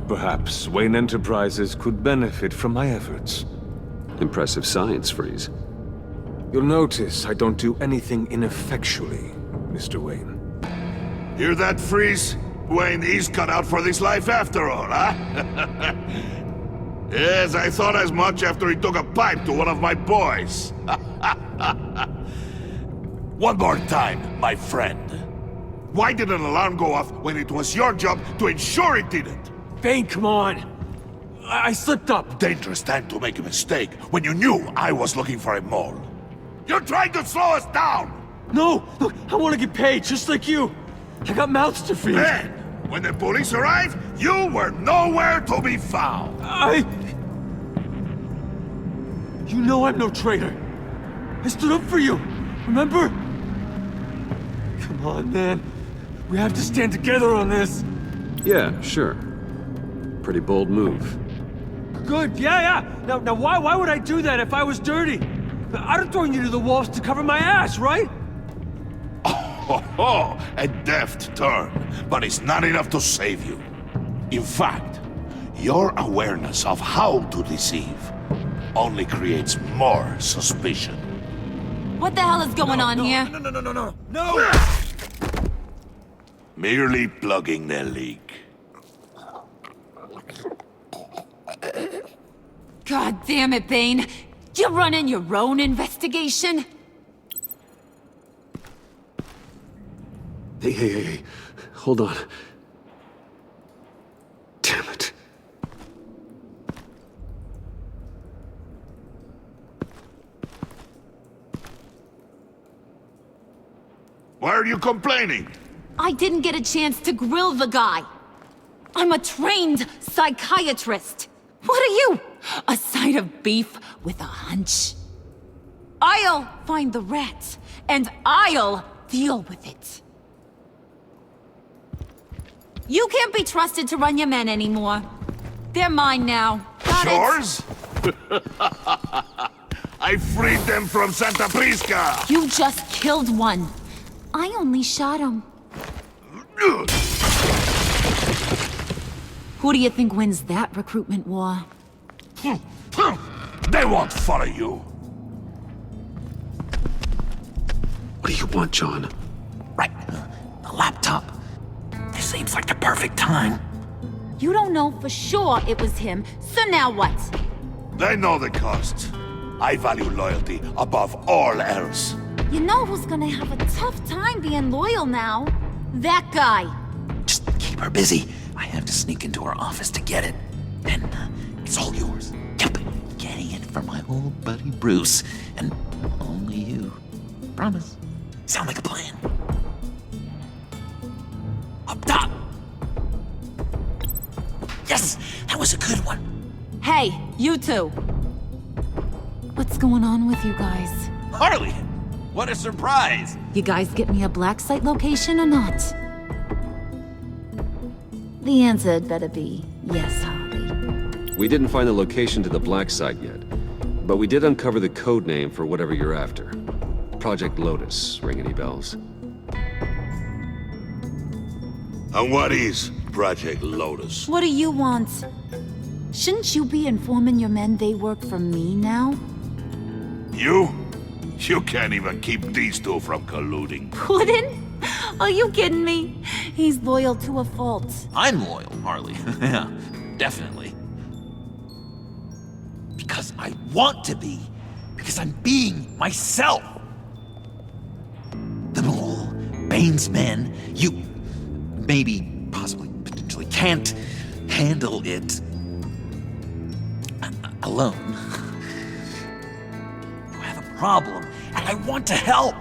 Perhaps Wayne Enterprises could benefit from my efforts. Impressive science, Freeze. You'll notice I don't do anything ineffectually, Mr. Wayne. Hear that, Freeze? Wayne is cut out for this life after all, huh? Yes, I thought as much after he took a pipe to one of my boys. One more time, my friend. Why did an alarm go off when it was your job to ensure it didn't? Bane, come on! I slipped up! Dangerous time to make a mistake when you knew I was looking for a mole. You're trying to slow us down! No! Look, I want to get paid, just like you! I got mouths to feed! Then, when the police arrived, you were nowhere to be found! You know I'm no traitor! I stood up for you, remember? Come on, man. We have to stand together on this! Yeah, sure. Pretty bold move. Good, yeah. Now why would I do that if I was dirty? I'd have thrown you to the wolves to cover my ass, right? Oh, a deft turn, but it's not enough to save you. In fact, your awareness of how to deceive only creates more suspicion. What the hell is going on here? No! Merely plugging the leak. God damn it, Bane. You're running your own investigation? Hey. Hold on. Why are you complaining? I didn't get a chance to grill the guy. I'm a trained psychiatrist. What are you? A side of beef with a hunch? I'll find the rat, and I'll deal with it. You can't be trusted to run your men anymore. They're mine now. Got it? Yours? I freed them from Santa Prisca! You just killed one. I only shot him. Who do you think wins that recruitment war? They won't follow you. What do you want, John? Right. The laptop. This seems like the perfect time. You don't know for sure it was him, so now what? They know the cost. I value loyalty above all else. You know who's gonna have a tough time being loyal now? That guy. Just keep her busy. I have to sneak into her office to get it. And it's all yours. Yep. Getting it from my old buddy Bruce. And only you. Promise. Sound like a plan. Up top. Yes! That was a good one. Hey, you two. What's going on with you guys? Harley! What a surprise! You guys get me a black site location or not? The answer had better be yes, Harley. We didn't find the location to the black site yet, but we did uncover the code name for whatever you're after. Project Lotus. Ring any bells? And what is Project Lotus? What do you want? Shouldn't you be informing your men they work for me now? You? You can't even keep these two from colluding. Puddin'? Are you kidding me? He's loyal to a fault. I'm loyal, Harley. Yeah, definitely. Because I want to be. Because I'm being myself. The mole, Bane's men, you maybe, possibly, potentially can't handle it alone. You have a problem, and I want to help.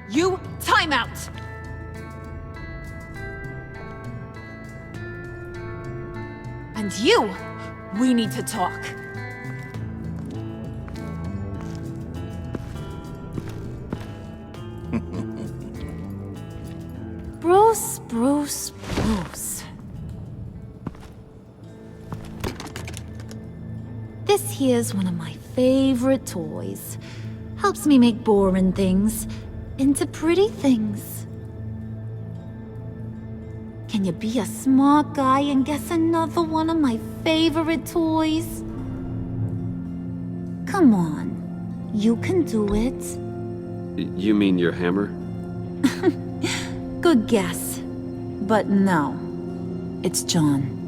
You, time out! And you, we need to talk. Bruce. This here's one of my favorite toys. Helps me make boring things into pretty things. Can you be a smart guy and guess another one of my favorite toys? Come on, you can do it. You mean your hammer? Good guess. But no, it's John.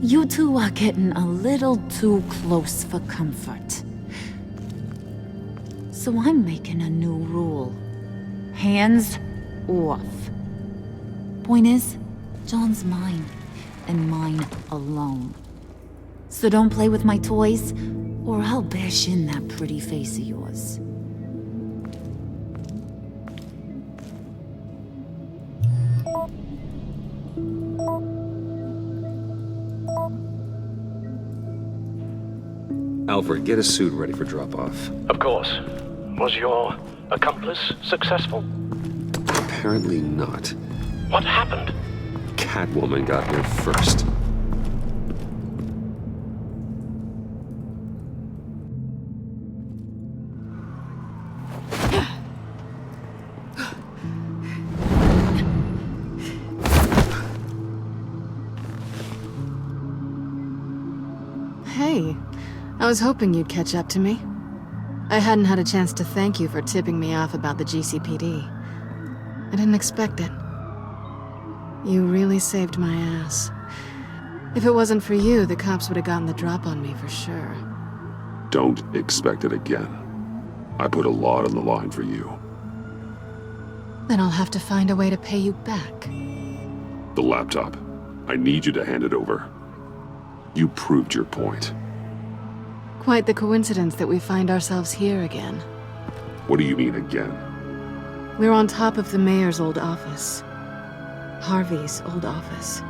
You two are getting a little too close for comfort. So I'm making a new rule. Hands off. Point is, John's mine, and mine alone. So don't play with my toys, or I'll bash in that pretty face of yours. Alfred, get a suit ready for drop-off. Of course. Was your accomplice successful? Apparently not. What happened? Catwoman got here first. Hey, I was hoping you'd catch up to me. I hadn't had a chance to thank you for tipping me off about the GCPD. I didn't expect it. You really saved my ass. If it wasn't for you, the cops would have gotten the drop on me for sure. Don't expect it again. I put a lot on the line for you. Then I'll have to find a way to pay you back. The laptop. I need you to hand it over. You proved your point. Quite the coincidence that we find ourselves here again. What do you mean again? We're on top of the mayor's old office. Harvey's old office.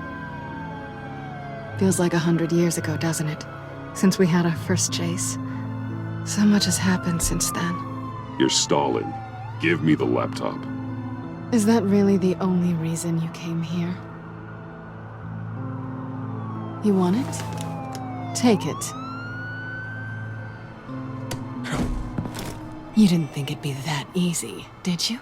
Feels like 100 years ago, doesn't it? Since we had our first chase. So much has happened since then. You're stalling. Give me the laptop. Is that really the only reason you came here? You want it? Take it. You didn't think it'd be that easy, did you?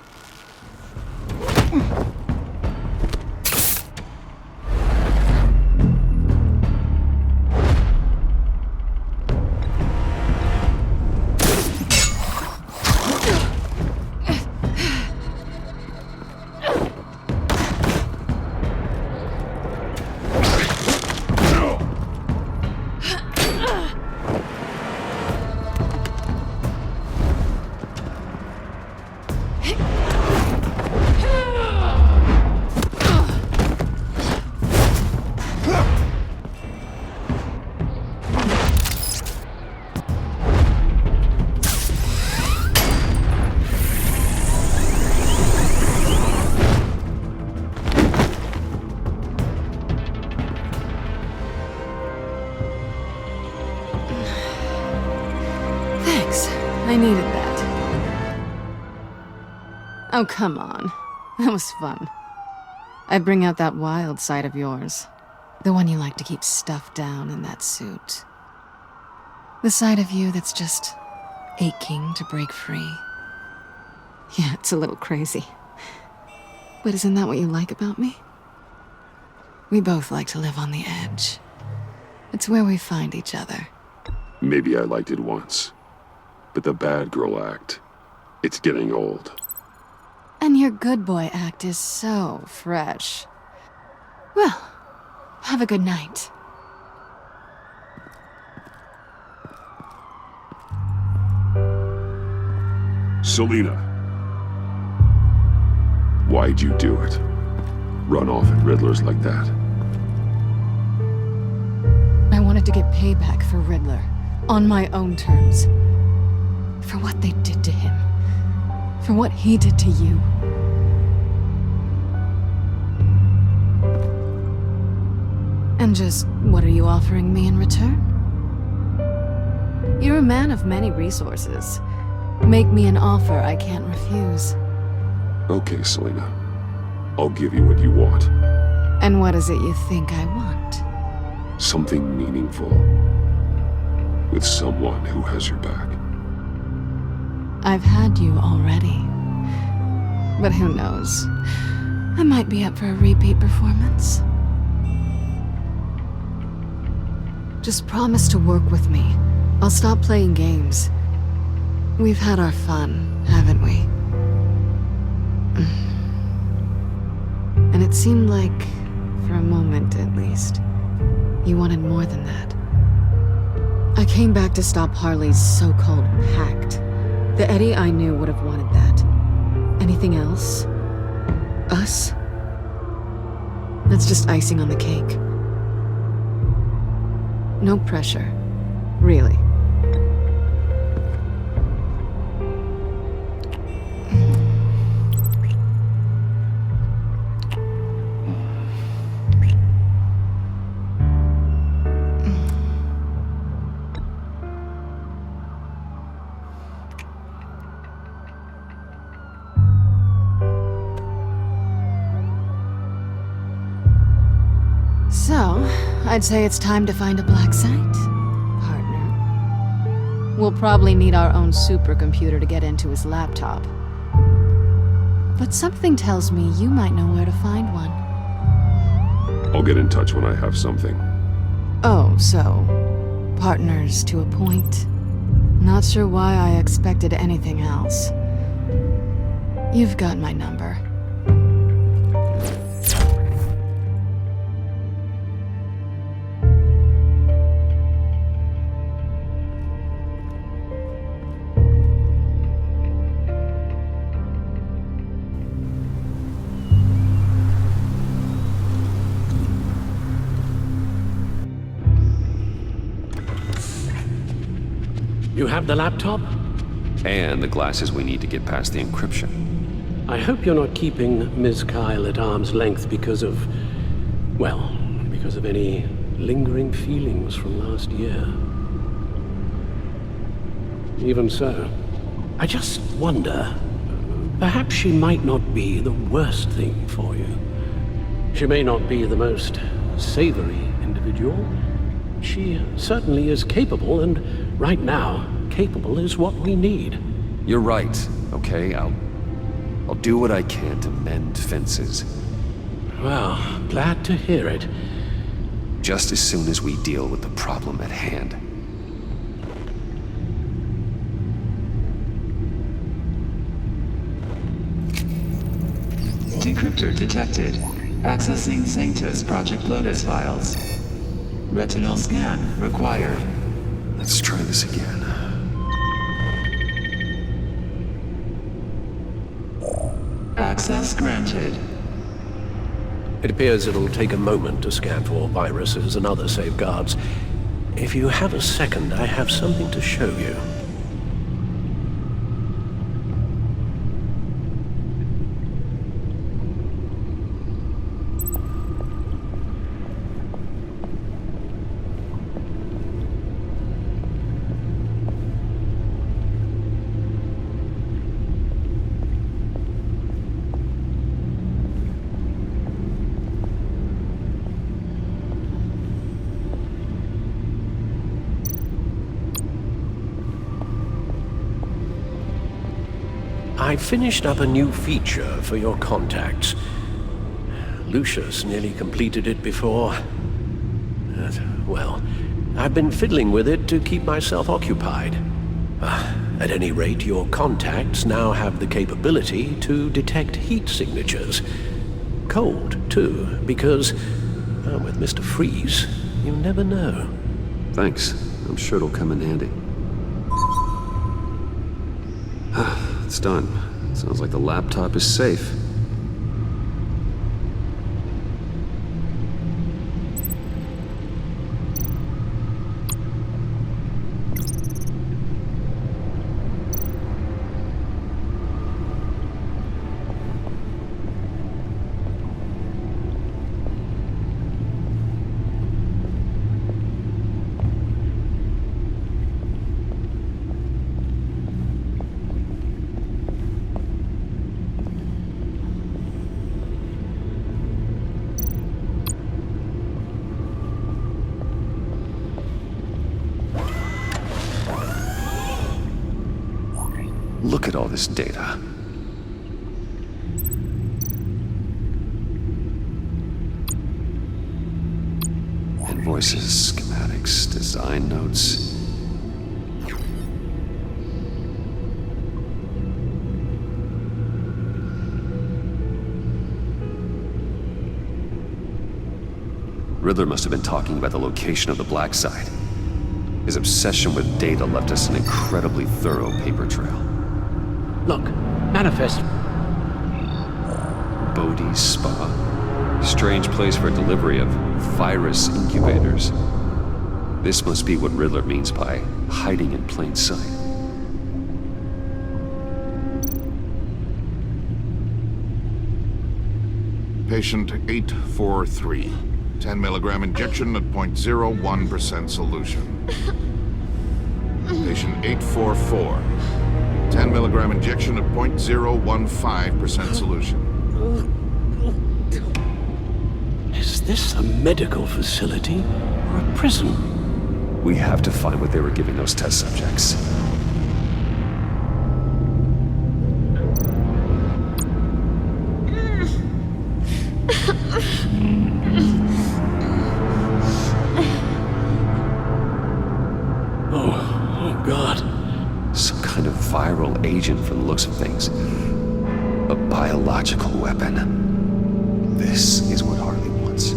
I needed that. Oh, come on. That was fun. I bring out that wild side of yours. The one you like to keep stuffed down in that suit. The side of you that's just aching to break free. Yeah, it's a little crazy. But isn't that what you like about me? We both like to live on the edge. It's where we find each other. Maybe I liked it once. But the bad girl act, it's getting old. And your good boy act is so fresh. Well, have a good night. Selina. Why'd you do it? Run off at Riddlers like that? I wanted to get payback for Riddler, on my own terms. For what they did to him. For what he did to you. And just, what are you offering me in return? You're a man of many resources. Make me an offer I can't refuse. Okay, Selina. I'll give you what you want. And what is it you think I want? Something meaningful. With someone who has your back. I've had you already. But who knows? I might be up for a repeat performance. Just promise to work with me. I'll stop playing games. We've had our fun, haven't we? And it seemed like, for a moment at least, you wanted more than that. I came back to stop Harley's so-called pact. The Eddie I knew would have wanted that. Anything else? Us? That's just icing on the cake. No pressure. Really. So, I'd say it's time to find a black site, partner. We'll probably need our own supercomputer to get into his laptop. But something tells me you might know where to find one. I'll get in touch when I have something. Oh, so, partners to a point. Not sure why I expected anything else. You've got my number. You have the laptop? And the glasses we need to get past the encryption. I hope you're not keeping Ms. Kyle at arm's length because of any lingering feelings from last year. Even so, I just wonder, perhaps she might not be the worst thing for you. She may not be the most savory individual. She certainly is capable, and right now, capable is what we need. You're right, okay? I'll do what I can to mend fences. Well, glad to hear it. Just as soon as we deal with the problem at hand. Decryptor detected. Accessing Sanctus Project Lotus files. Retinal scan required. Let's try this again. Access granted. It appears it'll take a moment to scan for viruses and other safeguards. If you have a second, I have something to show you. I finished up a new feature for your contacts. Lucius nearly completed it before. Well, I've been fiddling with it to keep myself occupied. At any rate, your contacts now have the capability to detect heat signatures. Cold, too, because, with Mr. Freeze, you never know. Thanks. I'm sure it'll come in handy. It's done. Sounds like the laptop is safe. Look at all this data. Invoices, schematics, design notes. Riddler must have been talking about the location of the black site. His obsession with data left us an incredibly thorough paper trail. Look, manifest. Bodhi's Spa. Strange place for delivery of virus incubators. This must be what Riddler means by hiding in plain sight. Patient 843. 10 milligram injection at 0.01% solution. Patient 844. 10 milligram injection at 0.015% solution. Is this a medical facility or a prison? We have to find what they were giving those test subjects. Oh, God. Some kind of viral agent from the looks of things. A biological weapon. This is what Harley wants.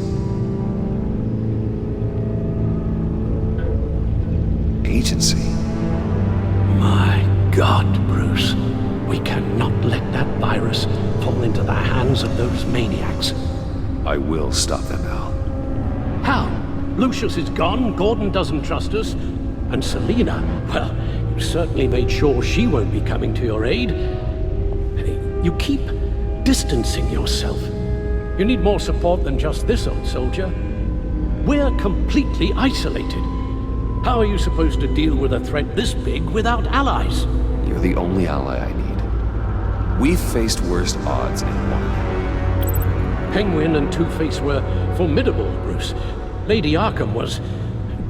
Agency. My God, Bruce. We cannot let that virus fall into the hands of those maniacs. I will stop them, Al. How? Lucius is gone, Gordon doesn't trust us, and Selina, well, You certainly made sure she won't be coming to your aid. You keep distancing yourself. You need more support than just this old soldier. We're completely isolated. How are you supposed to deal with a threat this big without allies? You're the only ally I need. We've faced worse odds and won. Penguin and Two-Face were formidable, Bruce. Lady Arkham was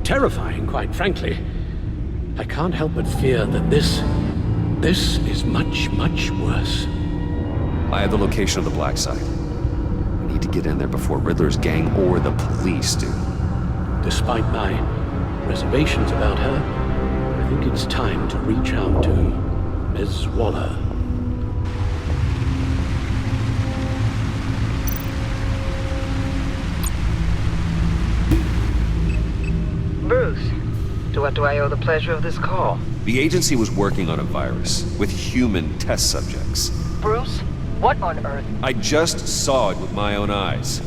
terrifying, quite frankly. I can't help but fear that this is much, much worse. I have the location of the black site. We need to get in there before Riddler's gang or the police do. Despite my reservations about her, I think it's time to reach out to Ms. Waller. Bruce, to what do I owe the pleasure of this call? The agency was working on a virus with human test subjects. Bruce, what on earth? I just saw it with my own eyes.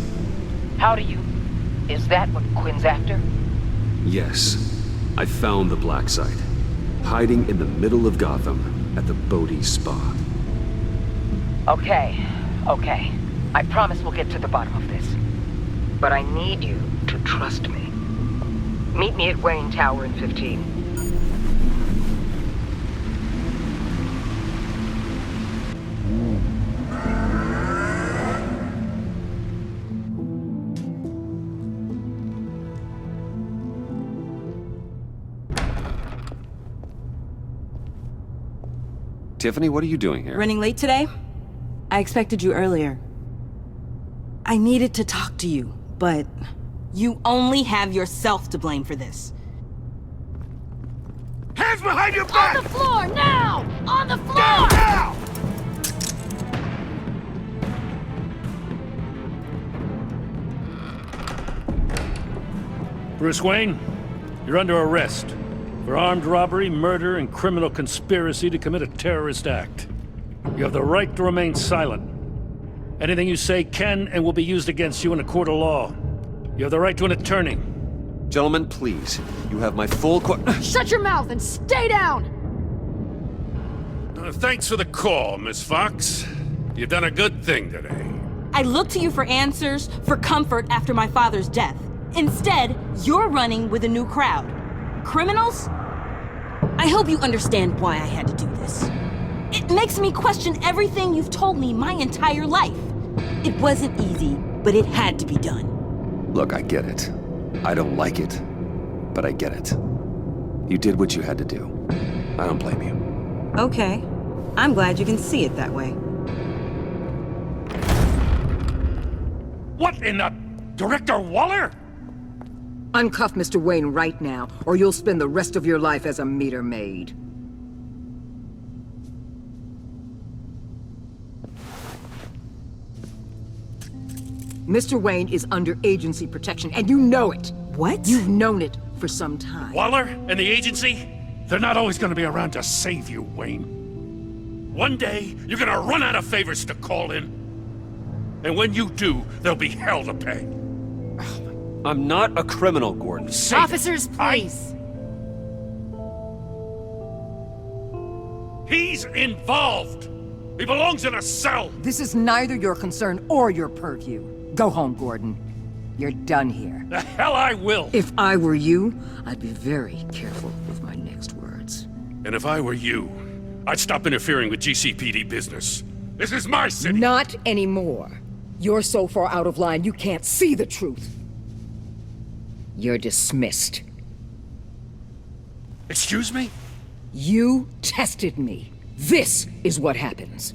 How do you... Is that what Quinn's after? Yes, I found the black site, hiding in the middle of Gotham at the Bodhi Spa. Okay. I promise we'll get to the bottom of this. But I need you to trust me. Meet me at Wayne Tower in 15. Tiffany, what are you doing here? Running late today? I expected you earlier. I needed to talk to you, but you only have yourself to blame for this. Hands behind your back! On the floor, now! On the floor! Down, now! Bruce Wayne, you're under arrest for armed robbery, murder, and criminal conspiracy to commit a terrorist act. You have the right to remain silent. Anything you say can and will be used against you in a court of law. You have the right to an attorney. Gentlemen, please. You have my full Shut your mouth and stay down! Thanks for the call, Miss Fox. You've done a good thing today. I looked to you for answers, for comfort after my father's death. Instead, you're running with a new crowd. Criminals? I hope you understand why I had to do this. It makes me question everything you've told me my entire life. It wasn't easy, but it had to be done. Look, I get it. I don't like it, but I get it. You did what you had to do. I don't blame you. Okay. I'm glad you can see it that way. What in the... Director Waller? Uncuff Mr. Wayne right now, or you'll spend the rest of your life as a meter maid. Mr. Wayne is under agency protection, and you know it. What? You've known it for some time. Waller and the agency? They're not always going to be around to save you, Wayne. One day, you're going to run out of favors to call in. And when you do, there'll be hell to pay. I'm not a criminal, Gordon. Officers, please. He's involved. He belongs in a cell. This is neither your concern or your purview. Go home, Gordon. You're done here. The hell I will. If I were you, I'd be very careful with my next words. And if I were you, I'd stop interfering with GCPD business. This is my city. Not anymore. You're so far out of line, you can't see the truth. You're dismissed. Excuse me? You tested me. This is what happens.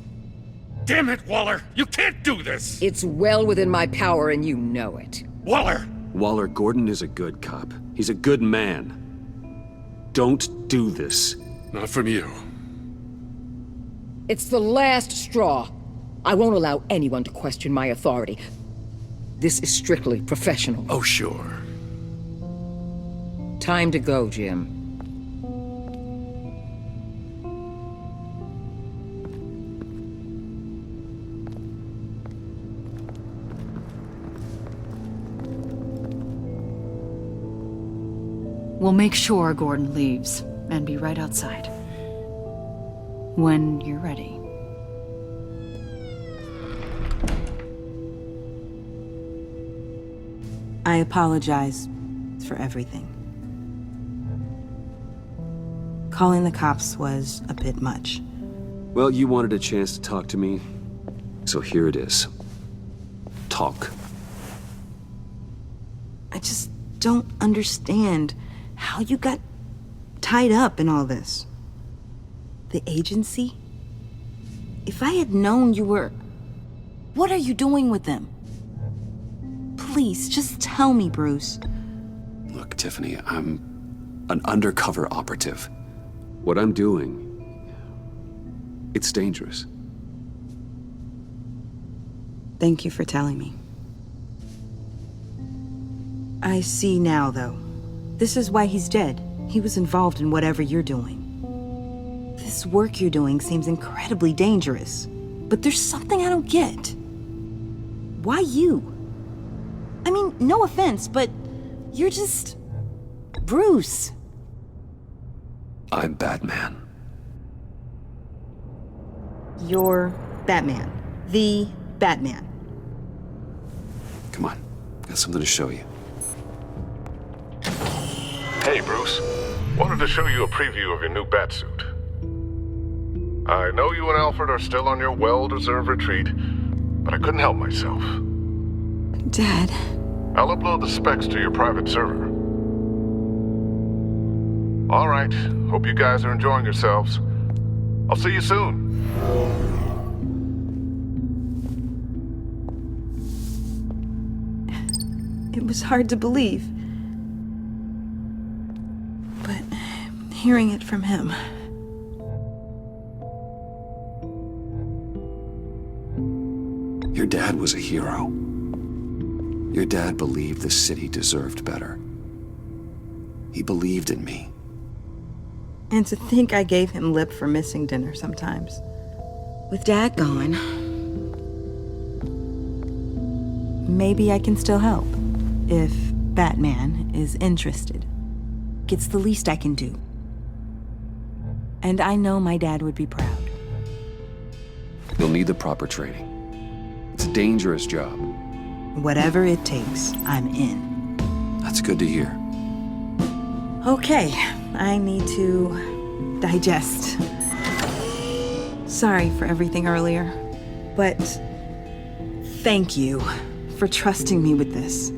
Damn it, Waller! You can't do this! It's well within my power and you know it. Waller! Waller, Gordon is a good cop. He's a good man. Don't do this. Not from you. It's the last straw. I won't allow anyone to question my authority. This is strictly professional. Oh, sure. Time to go, Jim. We'll make sure Gordon leaves. and be right outside. When you're ready. I apologize for everything. Calling the cops was a bit much. Well, you wanted a chance to talk to me, so here it is. Talk. I just don't understand how you got tied up in all this. The agency? If I had known you were... What are you doing with them? Please, just tell me, Bruce. Look, Tiffany, I'm an undercover operative. What I'm doing, it's dangerous. Thank you for telling me. I see now, though. This is why he's dead. He was involved in whatever you're doing. This work you're doing seems incredibly dangerous. But there's something I don't get. Why you? I mean, no offense, but you're just... Bruce. I'm Batman. You're Batman. The Batman. Come on, got something to show you. Hey, Bruce. Wanted to show you a preview of your new batsuit. I know you and Alfred are still on your well-deserved retreat, but I couldn't help myself. Dad. I'll upload the specs to your private server. All right. Hope you guys are enjoying yourselves. I'll see you soon. It was hard to believe. But hearing it from him... Your dad was a hero. Your dad believed the city deserved better. He believed in me. And to think I gave him lip for missing dinner sometimes. With Dad gone, maybe I can still help. If Batman is interested. It's the least I can do. And I know my dad would be proud. You'll need the proper training. It's a dangerous job. Whatever it takes, I'm in. That's good to hear. Okay, I need to digest. Sorry for everything earlier, but thank you for trusting me with this.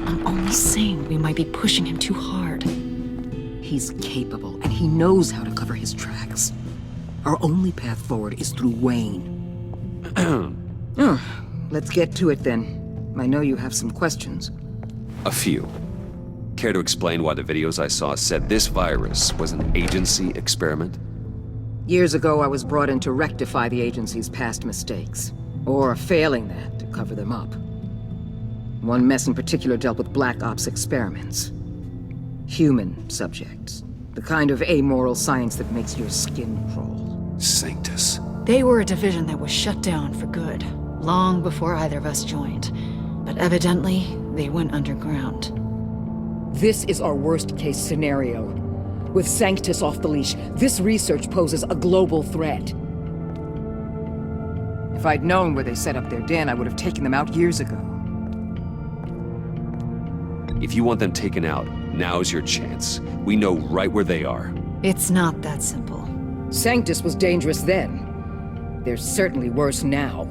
I'm only saying we might be pushing him too hard. He's capable, and he knows how to cover his tracks. Our only path forward is through Wayne. Let's get to it then. I know you have some questions. A few. Care to explain why the videos I saw said this virus was an agency experiment? Years ago, I was brought in to rectify the agency's past mistakes. Or failing that, to cover them up. One mess in particular dealt with Black Ops experiments. Human subjects. The kind of amoral science that makes your skin crawl. Sanctus. They were a division that was shut down for good, long before either of us joined. But evidently, they went underground. This is our worst-case scenario. With Sanctus off the leash, this research poses a global threat. If I'd known where they set up their den, I would have taken them out years ago. If you want them taken out, now's your chance. We know right where they are. It's not that simple. Sanctus was dangerous then. They're certainly worse now.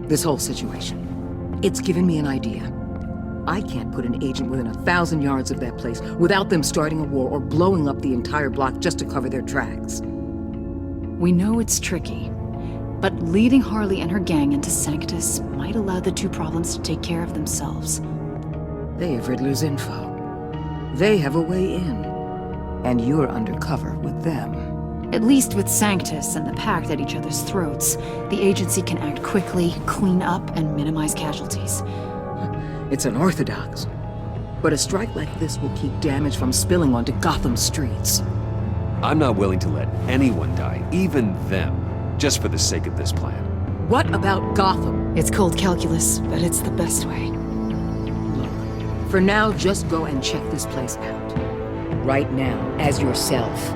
This whole situation, it's given me an idea. I can't put an agent within 1,000 yards of that place without them starting a war or blowing up the entire block just to cover their tracks. We know it's tricky, but leading Harley and her gang into Sanctus might allow the two problems to take care of themselves. They have Riddler's info. They have a way in. And you're undercover with them. At least with Sanctus and the Pact at each other's throats, the agency can act quickly, clean up, and minimize casualties. It's unorthodox. But a strike like this will keep damage from spilling onto Gotham streets. I'm not willing to let anyone die, even them, just for the sake of this plan. What about Gotham? It's cold calculus, but it's the best way. For now, just go and check this place out. Right now, as yourself.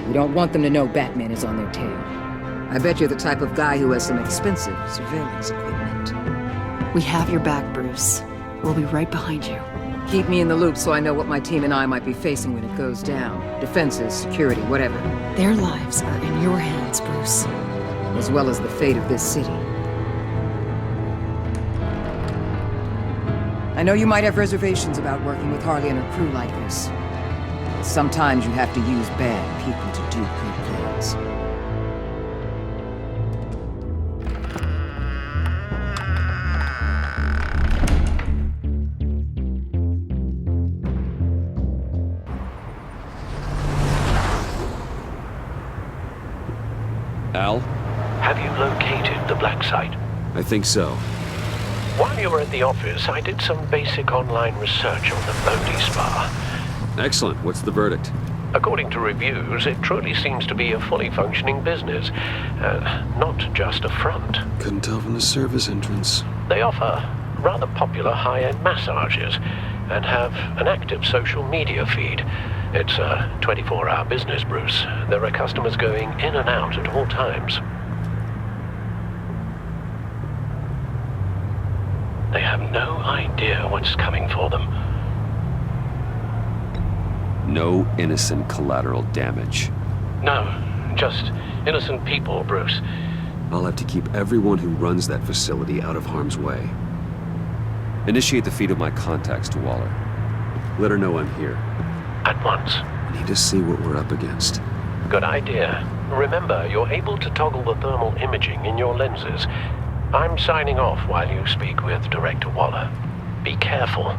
We don't want them to know Batman is on their tail. I bet you're the type of guy who has some expensive surveillance equipment. We have your back, Bruce. We'll be right behind you. Keep me in the loop so I know what my team and I might be facing when it goes down. Defenses, security, whatever. Their lives are in your hands, Bruce. As well as the fate of this city. I know you might have reservations about working with Harley and her crew like this. Sometimes you have to use bad people to do good things. Al? Have you located the black site? I think so. While you were at the office, I did some basic online research on the Bodhi Spa. Excellent. What's the verdict? According to reviews, it truly seems to be a fully functioning business, not just a front. Couldn't tell from the service entrance. They offer rather popular high-end massages and have an active social media feed. It's a 24-hour business, Bruce. There are customers going in and out at all times. They have no idea what's coming for them. No innocent collateral damage. No, just innocent people, Bruce. I'll have to keep everyone who runs that facility out of harm's way. Initiate the feed of my contacts to Waller. Let her know I'm here. At once. I need to see what we're up against. Good idea. Remember, you're able to toggle the thermal imaging in your lenses. I'm signing off while you speak with Director Waller. Be careful.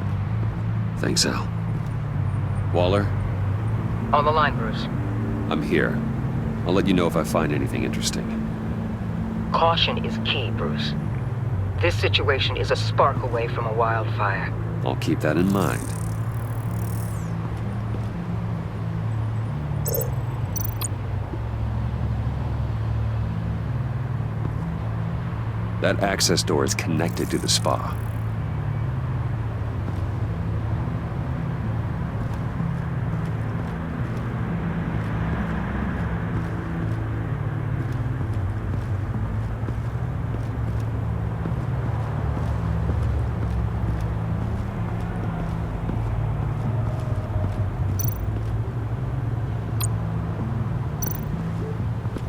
Thanks, Al. Waller? On the line, Bruce. I'm here. I'll let you know if I find anything interesting. Caution is key, Bruce. This situation is a spark away from a wildfire. I'll keep that in mind. That access door is connected to the spa.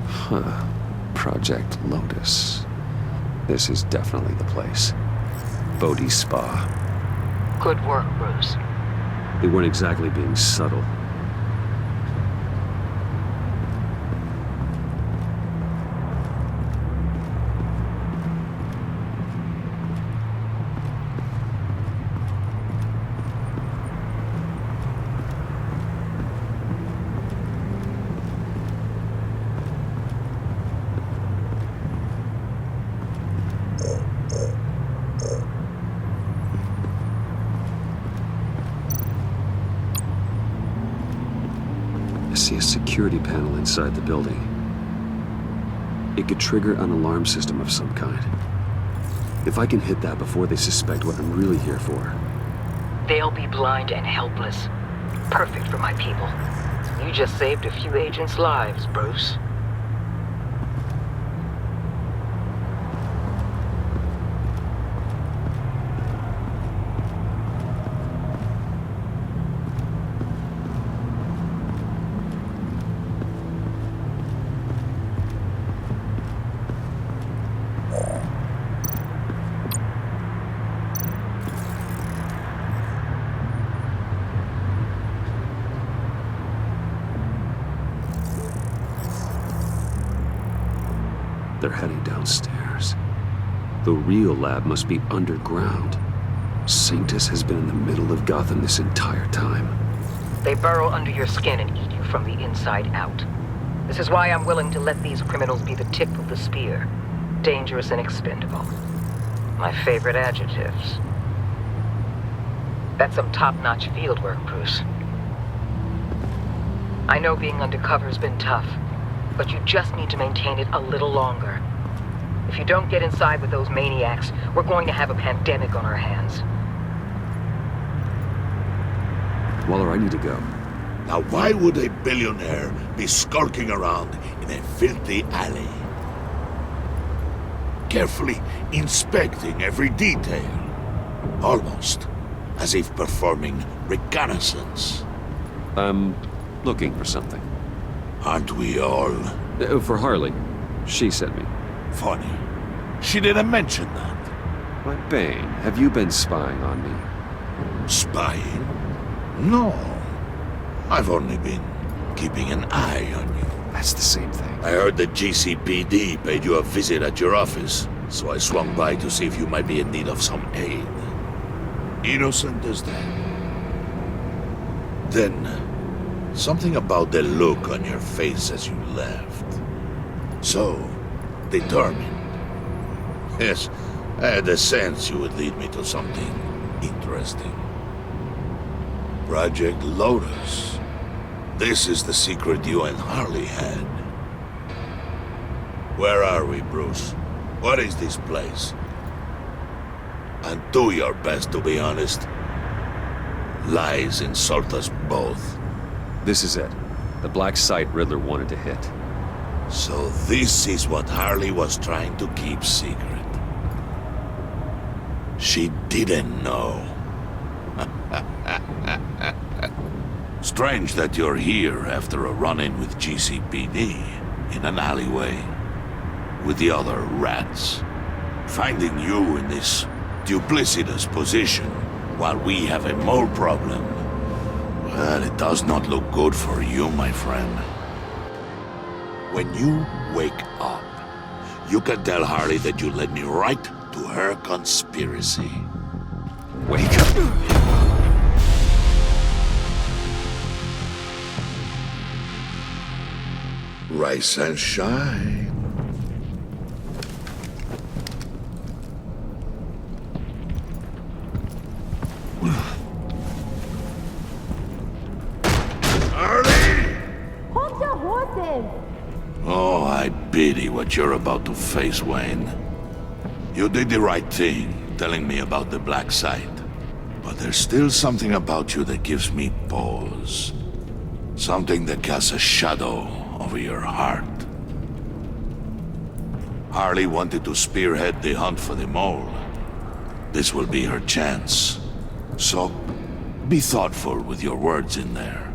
Huh. Project Lotus. This is definitely the place. Bodhi Spa. Good work, Bruce. They weren't exactly being subtle. I see a security panel inside the building. It could trigger an alarm system of some kind. If I can hit that before they suspect what I'm really here for. They'll be blind and helpless. Perfect for my people. You just saved a few agents' lives, Bruce. They're heading downstairs. The real lab must be underground. Sanctus has been in the middle of Gotham this entire time. They burrow under your skin and eat you from the inside out. This is why I'm willing to let these criminals be the tip of the spear. Dangerous and expendable. My favorite adjectives. That's some top-notch field work, Bruce. I know being undercover's been tough, but you just need to maintain it a little longer. If you don't get inside with those maniacs, we're going to have a pandemic on our hands. Waller, I need to go. Now why would a billionaire be skulking around in a filthy alley? Carefully inspecting every detail. Almost as if performing reconnaissance. I'm looking for something. Aren't we all? For Harley. She sent me. Funny. She didn't mention that. Why, Bane, have you been spying on me? Spying? No. I've only been keeping an eye on you. That's the same thing. I heard the GCPD paid you a visit at your office, so I swung by to see if you might be in need of some aid. Innocent as that. Then, something about the look on your face as you left. So, determined. Yes, I had a sense you would lead me to something interesting. Project Lotus. This is the secret you and Harley had. Where are we, Bruce? What is this place? And do your best to be honest. Lies insult us both. This is it. The black site Riddler wanted to hit. So this is what Harley was trying to keep secret. She didn't know. Strange that you're here after a run-in with GCPD in an alleyway with the other rats. Finding you in this duplicitous position while we have a mole problem. Well, it does not look good for you, my friend. When you wake up, you can tell Harley that you led me right to her conspiracy. Wake up. Rise and shine. Hold your horses! Oh, I pity what you're about to face, Wayne. You did the right thing, telling me about the black site. But there's still something about you that gives me pause. Something that casts a shadow over your heart. Harley wanted to spearhead the hunt for the mole. This will be her chance. So, be thoughtful with your words in there.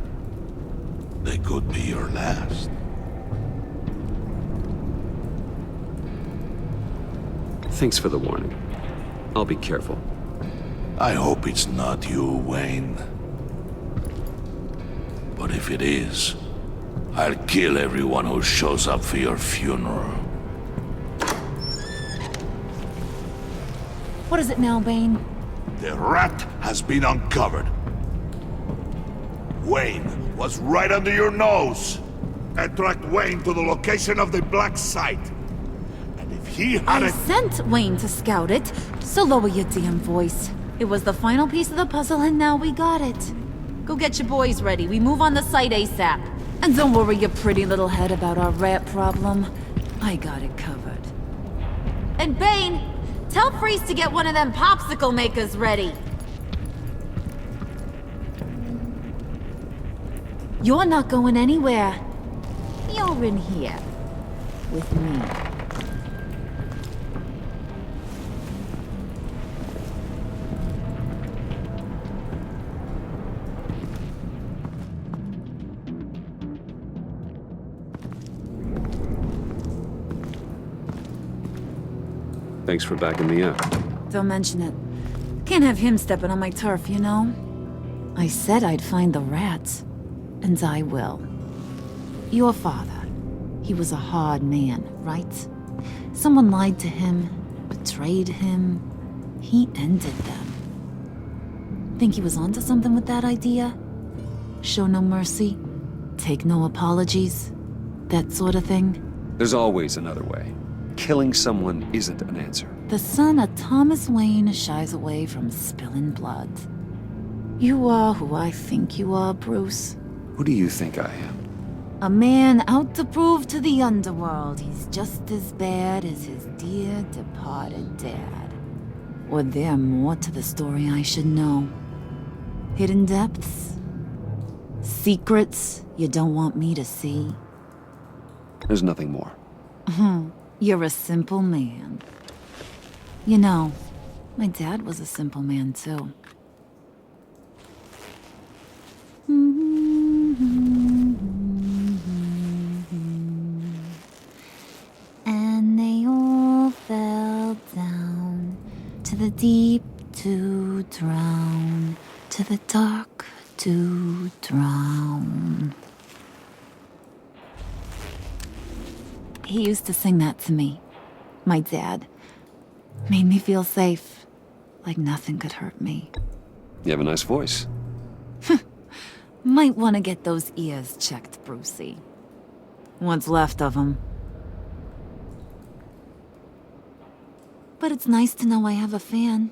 They could be your last. Thanks for the warning. I'll be careful. I hope it's not you, Wayne. But if it is, I'll kill everyone who shows up for your funeral. What is it now, Bane? The rat has been uncovered. Wayne was right under your nose. And tracked Wayne to the location of the black site. And if he I hadn't... sent Wayne to scout it, so lower your damn voice. It was the final piece of the puzzle and now we got it. Go get your boys ready. We move on the site ASAP. And don't worry your pretty little head about our rat problem. I got it covered. And Bane, tell Freeze to get one of them popsicle makers ready. You're not going anywhere. You're in here. With me. Thanks for backing me up. Don't mention it. Can't have him stepping on my turf, you know? I said I'd find the rats. And I will. Your father. He was a hard man, right? Someone lied to him, betrayed him. He ended them. Think he was onto something with that idea? Show no mercy? Take no apologies? That sort of thing? There's always another way. Killing someone isn't an answer. The son of Thomas Wayne shies away from spilling blood. You are who I think you are, Bruce. Who do you think I am? A man out to prove to the underworld he's just as bad as his dear departed dad. Or there more to the story I should know. Hidden depths? Secrets you don't want me to see? There's nothing more. You're a simple man. You know, my dad was a simple man, too. And they all fell down to the deep to drown, to the dark to drown. He used to sing that to me. My dad. Made me feel safe. Like nothing could hurt me. You have a nice voice. Might want to get those ears checked, Brucey. What's left of them. But it's nice to know I have a fan.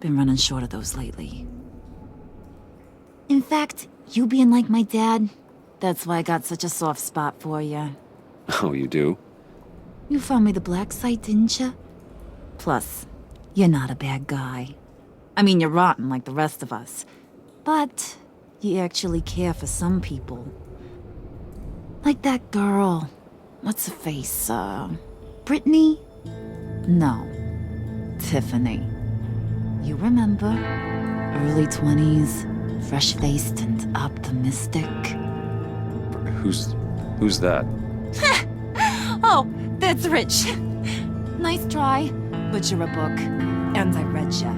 Been running short of those lately. In fact, you being like my dad, that's why I got such a soft spot for you. Oh, you do? You found me the black site, didn't you? Plus, you're not a bad guy. I mean, you're rotten like the rest of us. But you actually care for some people. Like that girl. What's her face? Brittany? No. Tiffany. You remember? Early 20s, fresh-faced and optimistic. Who's that? Oh, that's Rich. Nice try, but you're a book, and I read ya.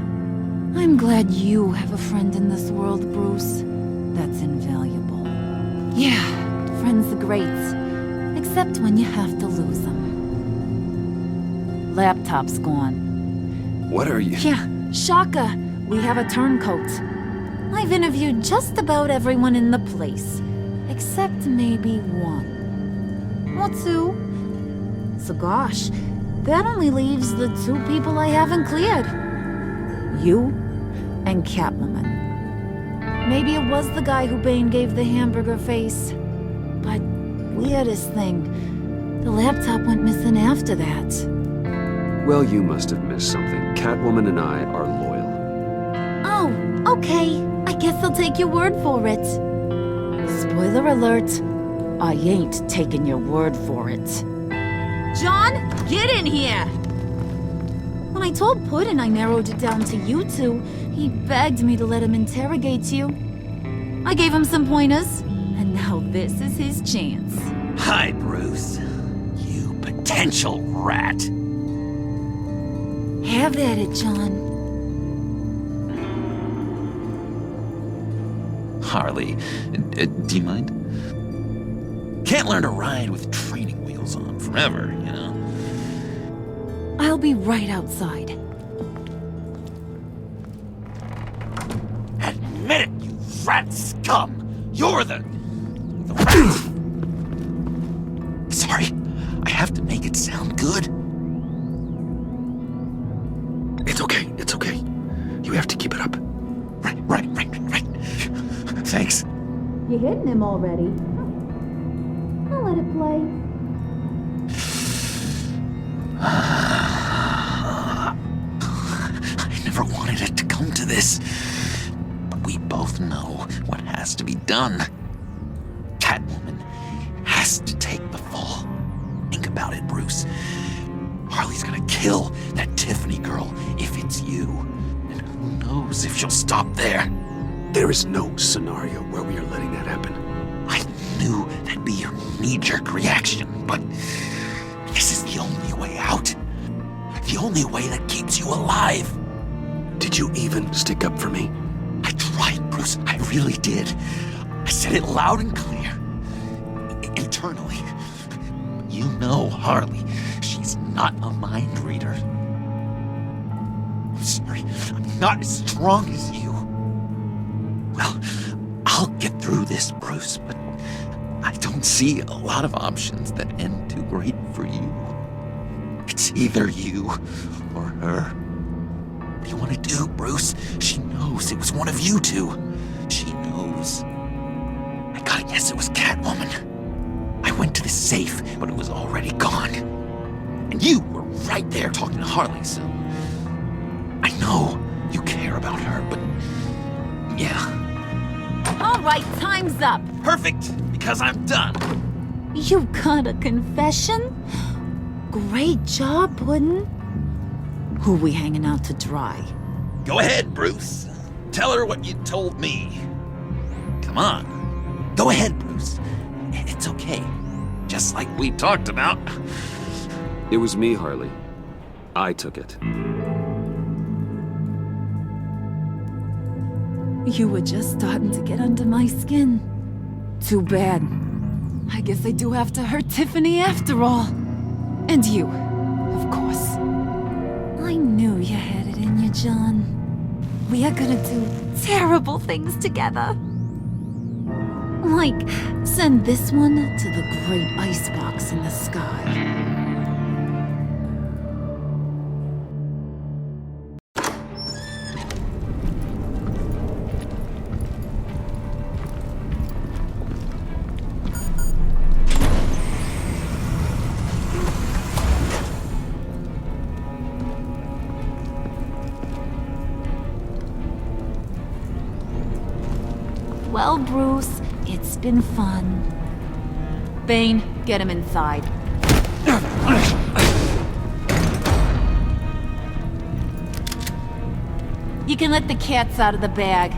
I'm glad you have a friend in this world, Bruce. That's invaluable. Yeah, friends are great, except when you have to lose them. Laptop's gone. What are you? Yeah, shocker. We have a turncoat. I've interviewed just about everyone in the place, except maybe one. Or two. So gosh, that only leaves the two people I haven't cleared. You and Catwoman. Maybe it was the guy who Bane gave the hamburger face. But weirdest thing, the laptop went missing after that. Well, you must have missed something. Catwoman and I are loyal. Oh, okay. I guess I'll take your word for it. Spoiler alert. I ain't taking your word for it. John, get in here! When I told Puddin' I narrowed it down to you two, he begged me to let him interrogate you. I gave him some pointers, and now this is his chance. Hi, Bruce. You potential rat. Have at it, John. Harley, do you mind? Can't learn to ride with training wheels on forever, you know? I'll be right outside. Admit it, you rat scum! You're the rat! Sorry, I have to make it sound good. It's okay, it's okay. You have to keep it up. Right. Thanks. You hitting him already? I'll let it play. I never wanted it to come to this. But we both know what has to be done. Catwoman has to take the fall. Think about it, Bruce. Harley's gonna kill that Tiffany girl if it's you. And who knows if she'll stop there. There is no scenario where we are letting that happen. I knew that'd be your knee-jerk reaction, but this is the only way out. The only way that keeps you alive. Did you even stick up for me? I tried, Bruce. I really did. I said it loud and clear. Internally. You know Harley. She's not a mind reader. I'm sorry. I'm not as strong as you. Well, I'll get through this, Bruce, but I don't see a lot of options that end too great for you. It's either you or her. What do you want to do, Bruce? She knows it was one of you two. She knows. I gotta guess it was Catwoman. I went to the safe, but it was already gone. And you were right there talking to Harley, so... I know you care about her, but... yeah. All right, time's up. Perfect, because I'm done. You got a confession? Great job, Puddin'. Who we hanging out to dry? Go ahead, Bruce. Tell her what you told me. Come on. Go ahead, Bruce. It's okay. Just like we talked about. It was me, Harley. I took it. You were just starting to get under my skin. Too bad. I guess I do have to hurt Tiffany after all. And you, of course. I knew you had it in you, John. We are gonna do terrible things together. Like, send this one to the great icebox in the sky. Well, Bruce, it's been fun. Bane, get him inside. You can let the cats out of the bag.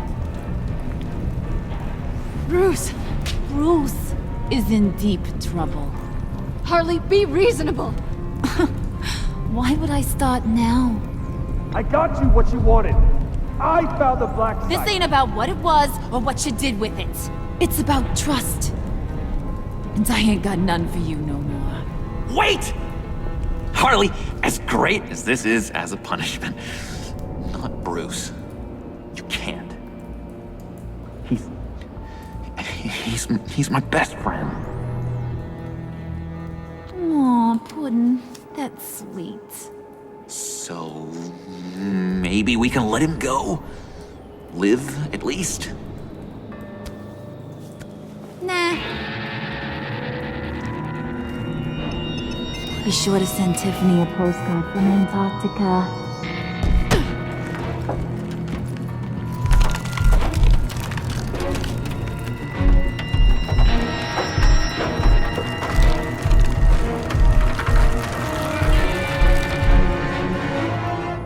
Bruce! Bruce is in deep trouble. Harley, be reasonable! Why would I start now? I got you what you wanted. I found the black site. This ain't about what it was or what you did with it. It's about trust. And I ain't got none for you no more. Wait! Harley, as great as this is as a punishment, not Bruce. You can't. He's my best friend. Aw, Puddin', that's sweet. So maybe we can let him go? Live, at least? Nah. Be sure to send Tiffany a postcard from Antarctica.